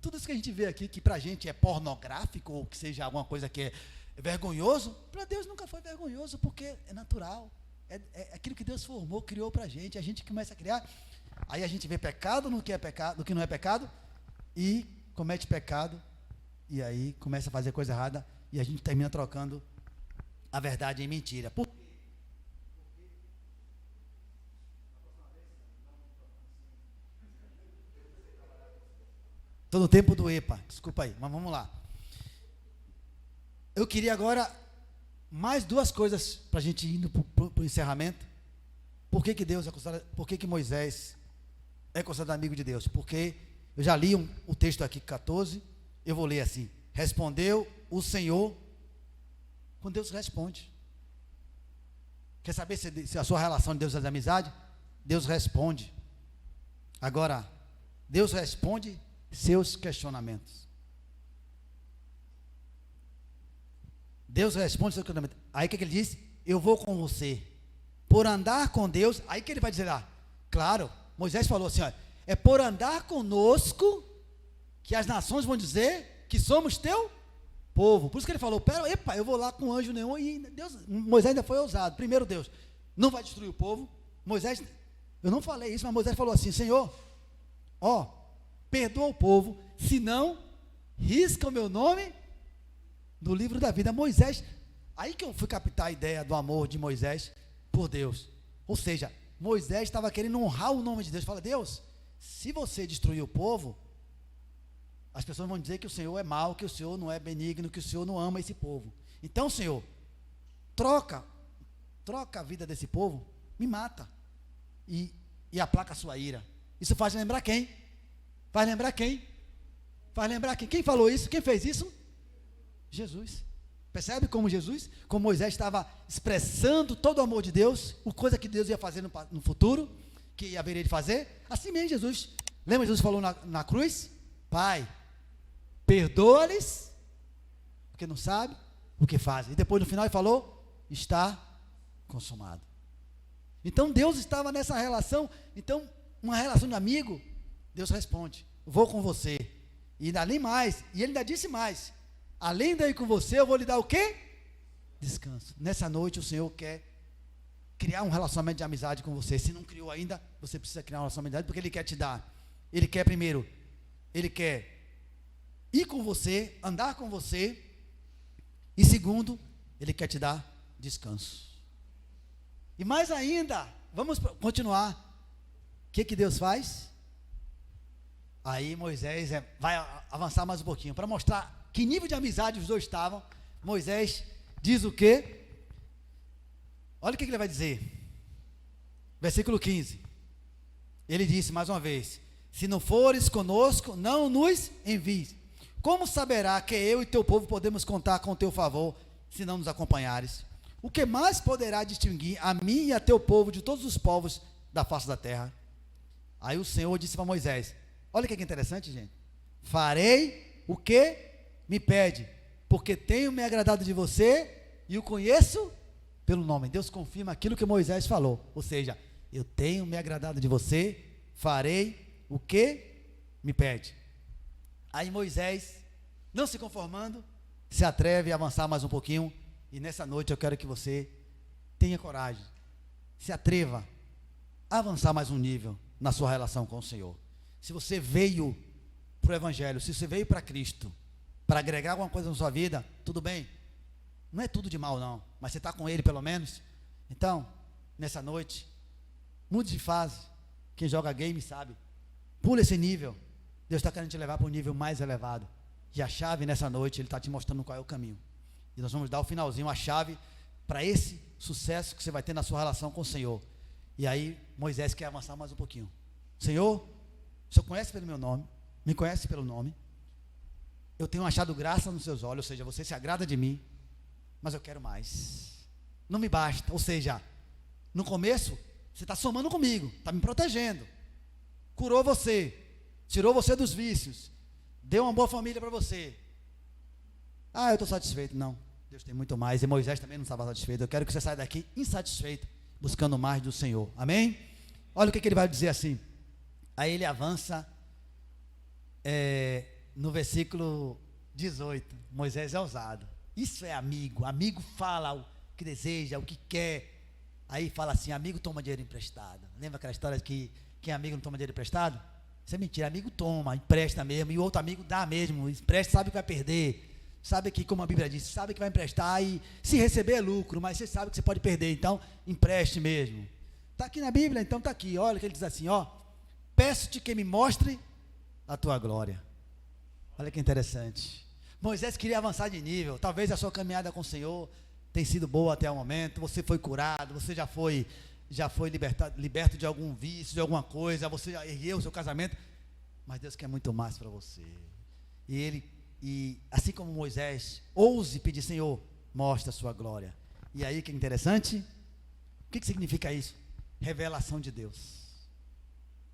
tudo isso que a gente vê aqui, que para a gente é pornográfico, ou que seja alguma coisa que é vergonhoso, para Deus nunca foi vergonhoso, porque é natural. É aquilo que Deus formou, criou para a gente começa a criar. Aí a gente vê pecado no que é pecado, no que não é pecado, e comete pecado, e aí começa a fazer coisa errada, e a gente termina trocando a verdade em mentira. Por quê? Estou no tempo do EPA, desculpa aí, mas vamos lá. Eu queria agora mais duas coisas para a gente ir indo para o encerramento. Por que Deus é considerado, por que Moisés é considerado amigo de Deus? Porque eu já li o texto aqui, 14, eu vou ler assim: respondeu o Senhor. Quando Deus responde, quer saber se a sua relação de Deus é de amizade? Deus responde. Agora, Deus responde seus questionamentos. Deus responde seus questionamentos. Aí o que ele diz? Eu vou com você. Por andar com Deus, aí que ele vai dizer lá, claro, Moisés falou assim, ó, é por andar conosco que as nações vão dizer que somos teu povo. Por isso que ele falou, epa, eu vou lá com anjo nenhum, e Moisés ainda foi ousado. Primeiro, Deus não vai destruir o povo. Moisés, eu não falei isso, mas Moisés falou assim, Senhor, perdoa o povo, senão risca o meu nome do livro da vida. Moisés, aí que eu fui captar a ideia do amor de Moisés por Deus. Ou seja, Moisés estava querendo honrar o nome de Deus. Fala, Deus, se você destruir o povo, as pessoas vão dizer que o Senhor é mau, que o Senhor não é benigno, que o Senhor não ama esse povo. Então, Senhor, troca a vida desse povo, me mata e aplaca a sua ira. Isso faz lembrar quem? Faz lembrar quem? Faz lembrar quem? Quem falou isso? Quem fez isso? Jesus. Percebe como como Moisés estava expressando todo o amor de Deus, coisa que Deus ia fazer no futuro, que haveria de fazer? Assim mesmo Jesus, lembra Jesus falou na cruz? Pai, perdoa-lhes, porque não sabe o que fazem. E depois no final ele falou, está consumado. Então Deus estava nessa relação, então uma relação de amigo, Deus responde, vou com você, e ainda nem mais, e ele ainda disse mais, além de ir com você, eu vou lhe dar o quê? Descanso. Nessa noite o Senhor quer criar um relacionamento de amizade com você. Se não criou ainda, você precisa criar um relacionamento de amizade, porque Ele quer te dar. Ele quer primeiro, Ele quer ir com você, andar com você, e segundo, Ele quer te dar descanso. E mais ainda, vamos continuar. O que Deus faz? Aí Moisés vai avançar mais um pouquinho, para mostrar que nível de amizade os dois estavam. Moisés diz o quê? Olha o que ele vai dizer. Versículo 15. Ele disse mais uma vez, se não fores conosco, não nos envies. Como saberá que eu e teu povo podemos contar com o teu favor, se não nos acompanhares? O que mais poderá distinguir a mim e a teu povo de todos os povos da face da terra? Aí o Senhor disse para Moisés, olha o que é interessante, gente. Farei o que me pede, porque tenho me agradado de você e o conheço pelo nome. Deus confirma aquilo que Moisés falou, ou seja, eu tenho me agradado de você, farei o que me pede. Aí Moisés, não se conformando, se atreve a avançar mais um pouquinho, e nessa noite eu quero que você tenha coragem, se atreva a avançar mais um nível na sua relação com o Senhor. Se você veio para o Evangelho, se você veio para Cristo, para agregar alguma coisa na sua vida, tudo bem. Não é tudo de mal não, mas você está com Ele pelo menos. Então, nessa noite, mude de fase. Quem joga game sabe. Pula esse nível. Deus está querendo te levar para um nível mais elevado. E a chave nessa noite, Ele está te mostrando qual é o caminho. E nós vamos dar o finalzinho, a chave para esse sucesso que você vai ter na sua relação com o Senhor. E aí, Moisés quer avançar mais um pouquinho. Senhor, o Senhor conhece pelo meu nome, me conhece pelo nome. Eu tenho achado graça nos seus olhos, ou seja, você se agrada de mim, mas eu quero mais. Não me basta, ou seja, no começo, você está somando comigo, está me protegendo. Curou você, tirou você dos vícios, deu uma boa família para você. Ah, eu estou satisfeito. Não, Deus tem muito mais. E Moisés também não estava satisfeito. Eu quero que você saia daqui insatisfeito, buscando mais do Senhor. Amém? Olha o que ele vai dizer assim. Aí ele avança no versículo 18. Moisés é ousado. Isso é amigo. Amigo fala o que deseja, o que quer. Aí fala assim, amigo toma dinheiro emprestado. Lembra aquela história que quem é amigo não toma dinheiro emprestado? Isso é mentira. Amigo toma, empresta mesmo. E o outro amigo dá mesmo. Empresta, sabe que vai perder. Sabe que, como a Bíblia diz, sabe que vai emprestar e se receber é lucro, mas você sabe que você pode perder, então empreste mesmo. Está aqui na Bíblia, então está aqui. Olha que ele diz assim, ó, peço-te que me mostre a tua glória. Olha que interessante. Moisés queria avançar de nível. Talvez a sua caminhada com o Senhor tenha sido boa até o momento. Você foi curado, você já foi liberto de algum vício, de alguma coisa. Você já ergueu o seu casamento. Mas Deus quer muito mais para você. E assim como Moisés, ouse pedir, Senhor, mostra a sua glória. E aí que é interessante, o que significa isso? Revelação de Deus.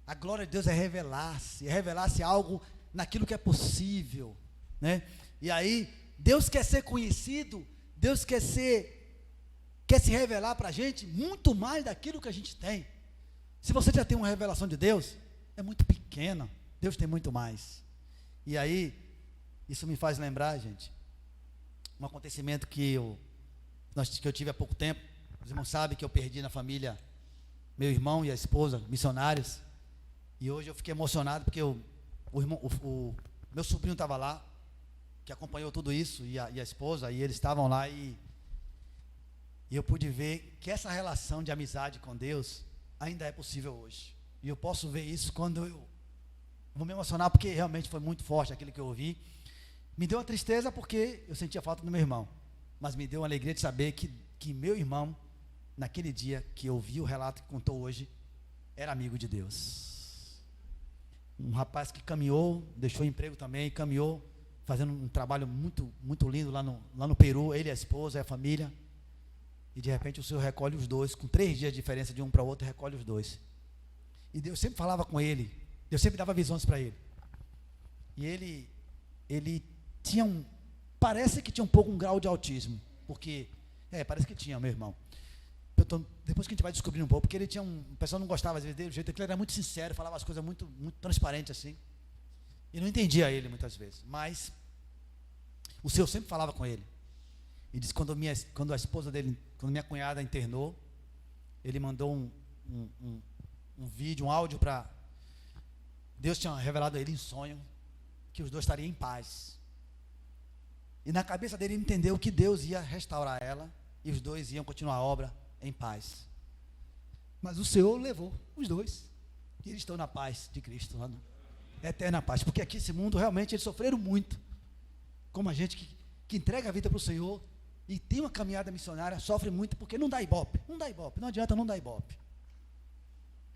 A glória de Deus é revelar-se algo naquilo que é possível, né? E aí, Deus quer ser conhecido, Deus quer se revelar para a gente muito mais daquilo que a gente tem. Se você já tem uma revelação de Deus, é muito pequena, Deus tem muito mais. E aí, isso me faz lembrar, gente, um acontecimento que eu tive há pouco tempo. Os irmãos sabem que eu perdi na família meu irmão e a esposa, missionários. E hoje eu fiquei emocionado porque o meu sobrinho estava lá, que acompanhou tudo isso, e a esposa, e eles estavam lá, e eu pude ver que essa relação de amizade com Deus ainda é possível hoje. E eu posso ver isso quando eu vou me emocionar, porque realmente foi muito forte aquilo que eu ouvi. Me deu uma tristeza porque eu sentia falta do meu irmão, mas me deu uma alegria de saber que meu irmão, naquele dia que eu vi o relato que contou hoje, era amigo de Deus. Um rapaz que caminhou, deixou emprego também, caminhou, fazendo um trabalho muito, muito lindo lá no Peru, ele, a esposa e a família, e de repente o Senhor recolhe os dois, com 3 dias de diferença de um para o outro, recolhe os dois. E Deus sempre falava com ele, Deus sempre dava visões para ele. E ele tinha parece que tinha um pouco um grau de autismo, porque, parece que tinha, meu irmão. Depois que a gente vai descobrindo um pouco, porque ele tinha o pessoal não gostava às vezes dele, do jeito que ele era muito sincero, falava as coisas muito, muito transparentes assim, e não entendia ele muitas vezes, mas o Senhor sempre falava com ele. E disse quando a esposa dele, quando minha cunhada internou, ele mandou um vídeo, um áudio para Deus, tinha revelado a ele em sonho que os dois estariam em paz. E na cabeça dele ele entendeu que Deus ia restaurar ela e os dois iam continuar a obra em paz. Mas o Senhor levou os dois e eles estão na paz de Cristo, lá no eterna paz, porque aqui esse mundo realmente eles sofreram muito, como a gente que entrega a vida para o Senhor e tem uma caminhada missionária, sofre muito porque não dá ibope, não adianta não dar ibope,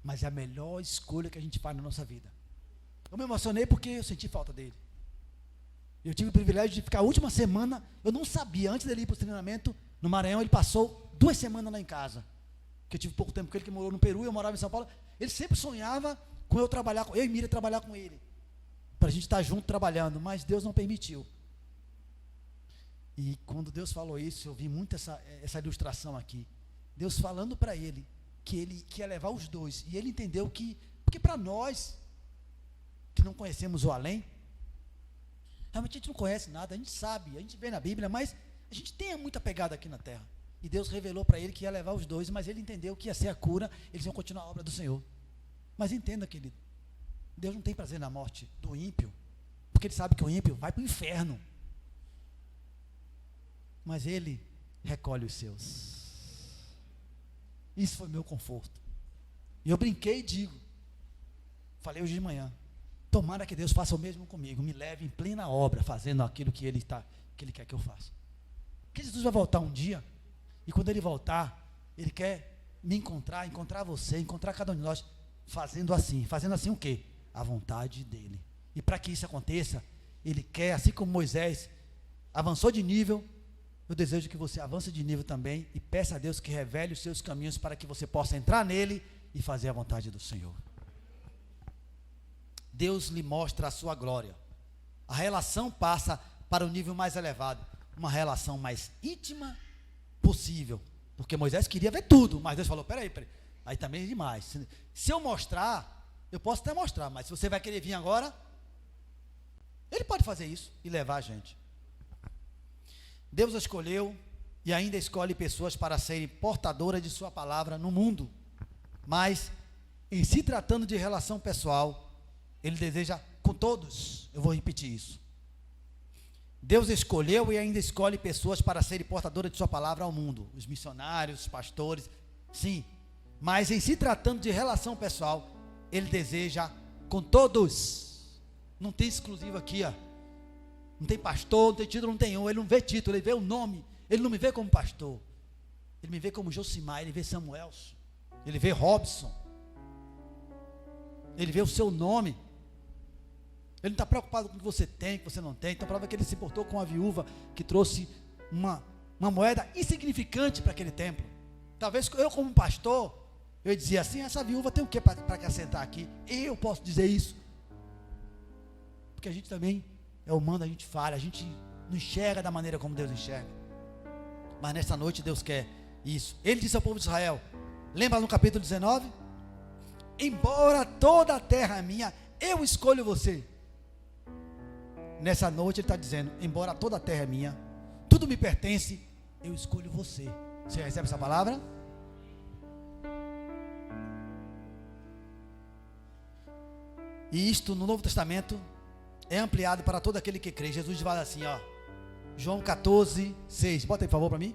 mas é a melhor escolha que a gente faz na nossa vida. Eu me emocionei porque eu senti falta dele. Eu tive o privilégio de ficar a última semana, eu não sabia, antes dele ir para o treinamento, no Maranhão, ele passou 2 semanas lá em casa, que eu tive pouco tempo com ele, que morou no Peru, eu morava em São Paulo. Ele sempre sonhava com eu e Miriam trabalhar com ele, para a gente estar junto trabalhando, mas Deus não permitiu. E quando Deus falou isso, eu vi muito essa ilustração aqui, Deus falando para ele, que ia levar os dois, e ele entendeu porque para nós, que não conhecemos o além, realmente a gente não conhece nada, a gente sabe, a gente vê na Bíblia, mas a gente tem muita pegada aqui na terra. E Deus revelou para ele que ia levar os dois, mas ele entendeu que ia ser a cura, eles iam continuar a obra do Senhor. Mas entenda, querido, Deus não tem prazer na morte do ímpio, porque Ele sabe que o ímpio vai para o inferno. Mas Ele recolhe os seus. Isso foi meu conforto. E eu brinquei e digo, falei hoje de manhã, tomara que Deus faça o mesmo comigo, me leve em plena obra, fazendo aquilo que Ele quer que eu faça. Porque Jesus vai voltar um dia, e quando Ele voltar, Ele quer me encontrar você, encontrar cada um de nós, fazendo assim o quê? A vontade dEle. E para que isso aconteça, Ele quer, assim como Moisés avançou de nível, eu desejo que você avance de nível também, e peça a Deus que revele os seus caminhos, para que você possa entrar nele, e fazer a vontade do Senhor. Deus lhe mostra a sua glória, a relação passa para o nível mais elevado, uma relação mais íntima possível, porque Moisés queria ver tudo, mas Deus falou, peraí, aí também é demais, se eu mostrar, eu posso até mostrar, mas se você vai querer vir agora, Ele pode fazer isso, e levar a gente. Deus escolheu, e ainda escolhe pessoas para serem portadoras de sua palavra no mundo, mas, em se tratando de relação pessoal, Ele deseja com todos, eu vou repetir isso, Deus escolheu e ainda escolhe pessoas para serem portadoras de sua palavra ao mundo, os missionários, os pastores, sim, mas em se tratando de relação pessoal, Ele deseja com todos, não tem exclusivo aqui, não tem pastor, não tem título, não tem Ele não vê título, Ele vê o nome, Ele não me vê como pastor, Ele me vê como Josimar, Ele vê Samuelson, Ele vê Robson, Ele vê o seu nome, Ele não está preocupado com o que você tem, que você não tem. Então prova que Ele se portou com a viúva que trouxe uma moeda insignificante para aquele templo. Talvez eu como pastor, eu dizia assim, essa viúva tem o que para acrescentar aqui? Eu posso dizer isso, porque a gente também é humano, a gente falha, a gente não enxerga da maneira como Deus enxerga, mas nessa noite Deus quer isso. Ele disse ao povo de Israel, lembra no capítulo 19, embora toda a terra é minha, eu escolho você. Nessa noite Ele está dizendo, embora toda a terra é minha, tudo me pertence, eu escolho você. Você recebe essa palavra? E isto no Novo Testamento é ampliado para todo aquele que crê. Jesus fala assim, João 14, 6, bota aí por favor para mim,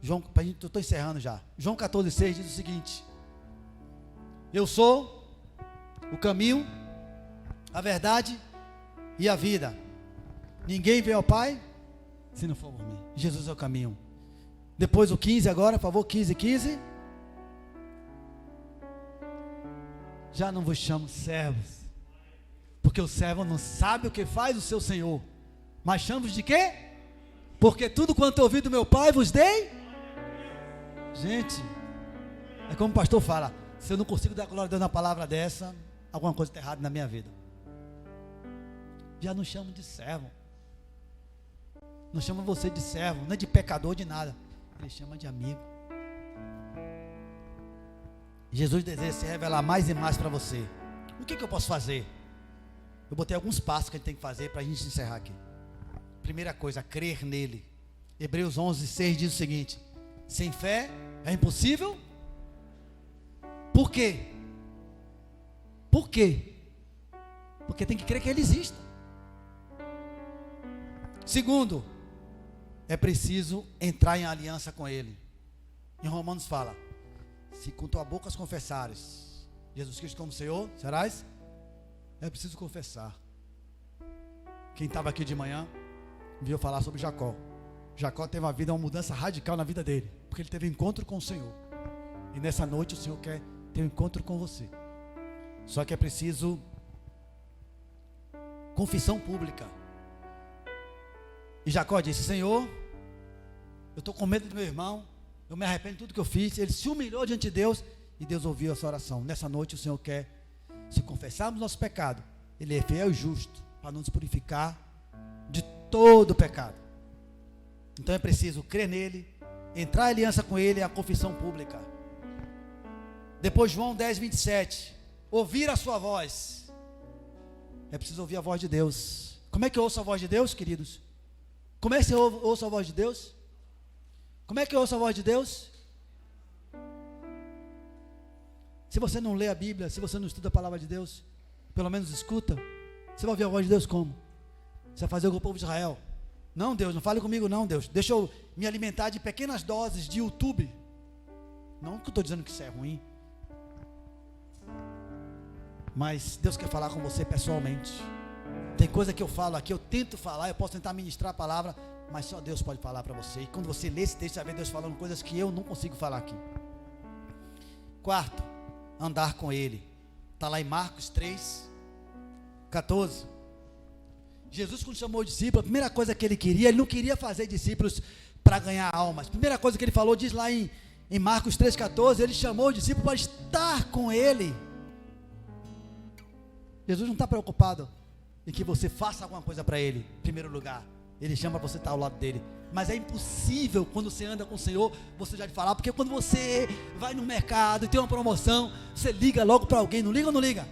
eu estou encerrando já. João 14, 6 diz o seguinte, eu sou o caminho, a verdade e a vida, ninguém vem ao Pai se não for por mim. Jesus é o caminho. Depois o 15 agora, por favor, 15. Já não vos chamo servos, porque o servo não sabe o que faz o seu senhor, mas chamo-vos de quê? Porque tudo quanto ouvi do meu Pai vos dei. Gente, é como o pastor fala, se eu não consigo dar glória a Deus na palavra dessa, alguma coisa está errada na minha vida. Já não chamo de servo, não chama você de servo, não é de pecador, de nada, Ele chama de amigo. Jesus deseja se revelar mais e mais para você. O que eu posso fazer? Eu botei alguns passos que a gente tem que fazer para a gente encerrar aqui. Primeira coisa, crer nele. Hebreus 11, 6 diz o seguinte, sem fé é impossível. Por quê? Por quê? Porque tem que crer que Ele existe. Segundo, é preciso entrar em aliança com Ele. Em Romanos fala, se com tua boca confessares Jesus Cristo como Senhor, serás? É preciso confessar. Quem estava aqui de manhã viu falar sobre Jacó. Jacó teve uma mudança radical na vida dele, porque ele teve um encontro com o Senhor. E nessa noite o Senhor quer ter um encontro com você. Só que é preciso confissão pública. E Jacó disse, Senhor, eu estou com medo do meu irmão, eu me arrependo de tudo que eu fiz. Ele se humilhou diante de Deus, e Deus ouviu essa oração. Nessa noite o Senhor quer, se confessarmos nosso pecado, Ele é fiel e justo, para nos purificar de todo pecado. Então é preciso crer nele, entrar em aliança com Ele, é a confissão pública. Depois João 10, 27, ouvir a sua voz. É preciso ouvir a voz de Deus. Como é que eu ouço a voz de Deus, queridos? Como é que eu ouço a voz de Deus? Como é que eu ouço a voz de Deus? Se você não lê a Bíblia, se você não estuda a palavra de Deus, pelo menos escuta, você vai ouvir a voz de Deus como? Você vai fazer o povo de Israel. Não, Deus, não fale comigo não, Deus. Deixa eu me alimentar de pequenas doses de YouTube. Não que eu estou dizendo que isso é ruim. Mas Deus quer falar com você pessoalmente. Tem coisa que eu falo aqui, eu tento falar, eu posso tentar ministrar a palavra, mas só Deus pode falar para você. E quando você lê esse texto, você vai ver Deus falando coisas que eu não consigo falar aqui. Quarto, andar com Ele. Está lá em Marcos 3, 14. Jesus, quando chamou os discípulos, a primeira coisa que Ele queria, Ele não queria fazer discípulos para ganhar almas. A primeira coisa que Ele falou, diz lá em Marcos 3, 14, Ele chamou os discípulos para estar com Ele. Jesus não está preocupado em que você faça alguma coisa para Ele, em primeiro lugar. Ele chama para você estar ao lado dele. Mas é impossível, quando você anda com o Senhor, você já de falar, porque quando você vai no mercado e tem uma promoção, você liga logo para alguém, não liga ou não liga?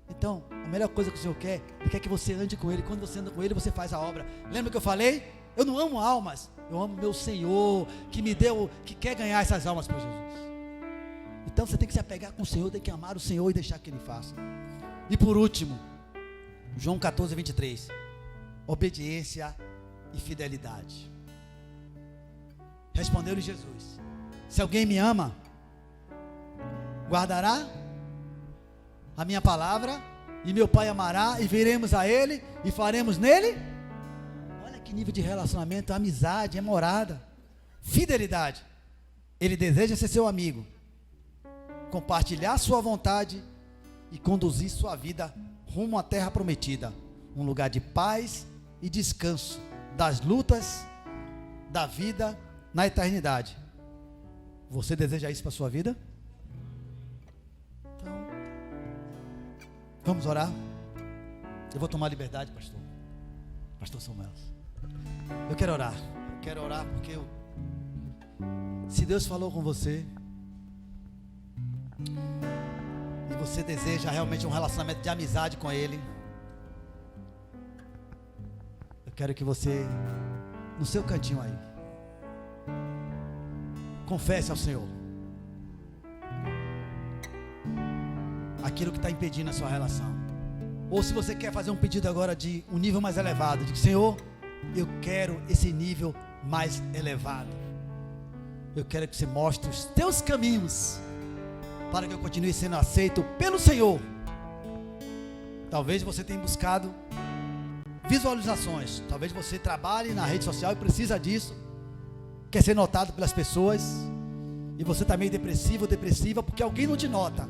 Então, a melhor coisa que o Senhor quer, Ele quer que você ande com Ele. Quando você anda com Ele, você faz a obra. Lembra que eu falei? Eu não amo almas, eu amo meu Senhor, que me deu, que quer ganhar essas almas para Jesus. Então você tem que se apegar com o Senhor, tem que amar o Senhor e deixar que Ele faça. E por último, João 14, 23, obediência e fidelidade. Respondeu-lhe Jesus: se alguém me ama, guardará a minha palavra, e meu Pai amará, e viremos a Ele, e faremos nele. Olha que nível de relacionamento, amizade, é morada. Fidelidade. Ele deseja ser seu amigo, compartilhar sua vontade e conduzir sua vida rumo à terra prometida, um lugar de paz e descanso das lutas da vida na eternidade. Você deseja isso para a sua vida? Então, vamos orar. Eu vou tomar liberdade, pastor Samuel. Eu quero orar porque se Deus falou com você e você deseja realmente um relacionamento de amizade com Ele, eu quero que você, no seu cantinho aí, confesse ao Senhor aquilo que está impedindo a sua relação. Ou se você quer fazer um pedido agora de um nível mais elevado, de que, Senhor, eu quero esse nível mais elevado. Eu quero que você mostre os teus caminhos para que eu continue sendo aceito pelo Senhor. Talvez você tenha buscado visualizações, talvez você trabalhe na rede social e precisa disso, quer ser notado pelas pessoas, e você está meio depressivo ou depressiva porque alguém não te nota.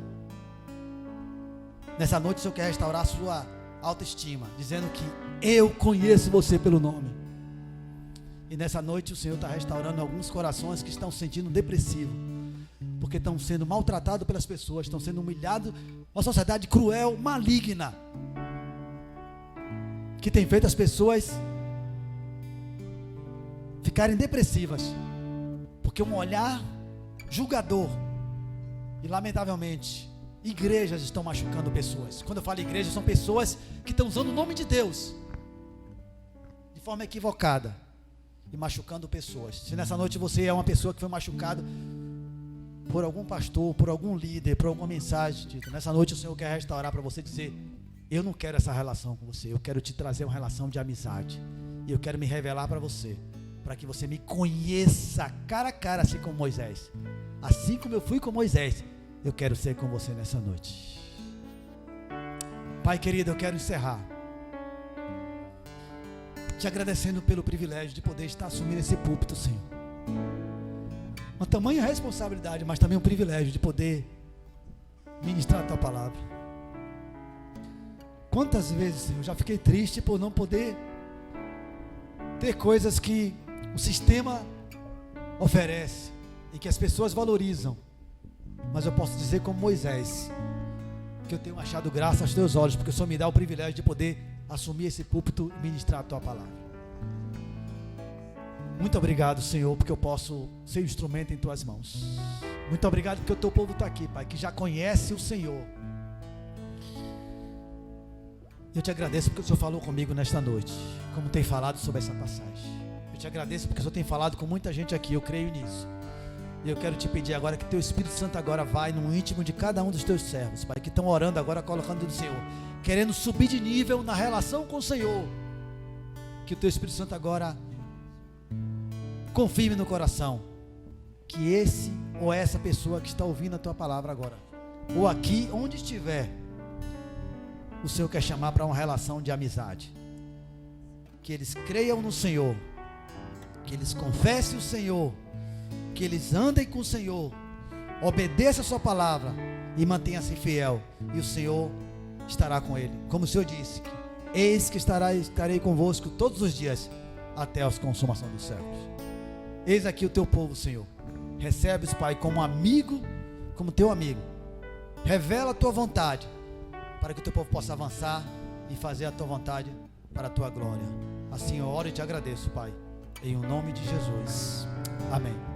Nessa noite o Senhor quer restaurar a sua autoestima, dizendo que eu conheço você pelo nome. E nessa noite o Senhor está restaurando alguns corações que estão se sentindo depressivos, porque estão sendo maltratados pelas pessoas, estão sendo humilhados. Uma sociedade cruel, maligna, que tem feito as pessoas ficarem depressivas, porque um olhar julgador, e lamentavelmente igrejas estão machucando pessoas. Quando eu falo igreja, são pessoas que estão usando o nome de Deus de forma equivocada e machucando pessoas. Se nessa noite você é uma pessoa que foi machucado por algum pastor, por algum líder, por alguma mensagem, nessa noite o Senhor quer restaurar para você, dizer: eu não quero essa relação com você, eu quero te trazer uma relação de amizade, e eu quero me revelar para você, para que você me conheça cara a cara, assim como Moisés. Assim como eu fui com Moisés, eu quero ser com você nessa noite. Pai querido, eu quero encerrar te agradecendo pelo privilégio de poder estar assumindo esse púlpito, Senhor. Uma tamanha responsabilidade, mas também um privilégio de poder ministrar a Tua palavra. Quantas vezes, Senhor, eu já fiquei triste por não poder ter coisas que o sistema oferece e que as pessoas valorizam, mas eu posso dizer como Moisés, que eu tenho achado graça aos Teus olhos, porque o Senhor me dá o privilégio de poder assumir esse púlpito e ministrar a Tua palavra. Muito obrigado, Senhor, porque eu posso ser um instrumento em Tuas mãos. Muito obrigado porque o Teu povo está aqui, Pai, que já conhece o Senhor. Eu te agradeço porque o Senhor falou comigo nesta noite, como tem falado sobre essa passagem. Eu te agradeço porque o Senhor tem falado com muita gente aqui, eu creio nisso. E eu quero te pedir agora que teu Espírito Santo agora vai no íntimo de cada um dos teus servos, Pai, que estão orando agora, colocando no Senhor, querendo subir de nível na relação com o Senhor. Que o teu Espírito Santo agora confirme no coração que esse ou essa pessoa que está ouvindo a tua palavra agora, ou aqui, onde estiver, o Senhor quer chamar para uma relação de amizade. Que eles creiam no Senhor, que eles confessem o Senhor, que eles andem com o Senhor, obedeçam a sua palavra e mantenham-se fiel, e o Senhor estará com ele. Como o Senhor disse, eis que estarei convosco todos os dias, até a consumação dos séculos. Eis aqui o teu povo, Senhor. Recebe-os, Pai, como amigo, como teu amigo. Revela a tua vontade, para que o teu povo possa avançar e fazer a tua vontade para a tua glória. Assim eu oro e te agradeço, Pai, em o nome de Jesus. Amém.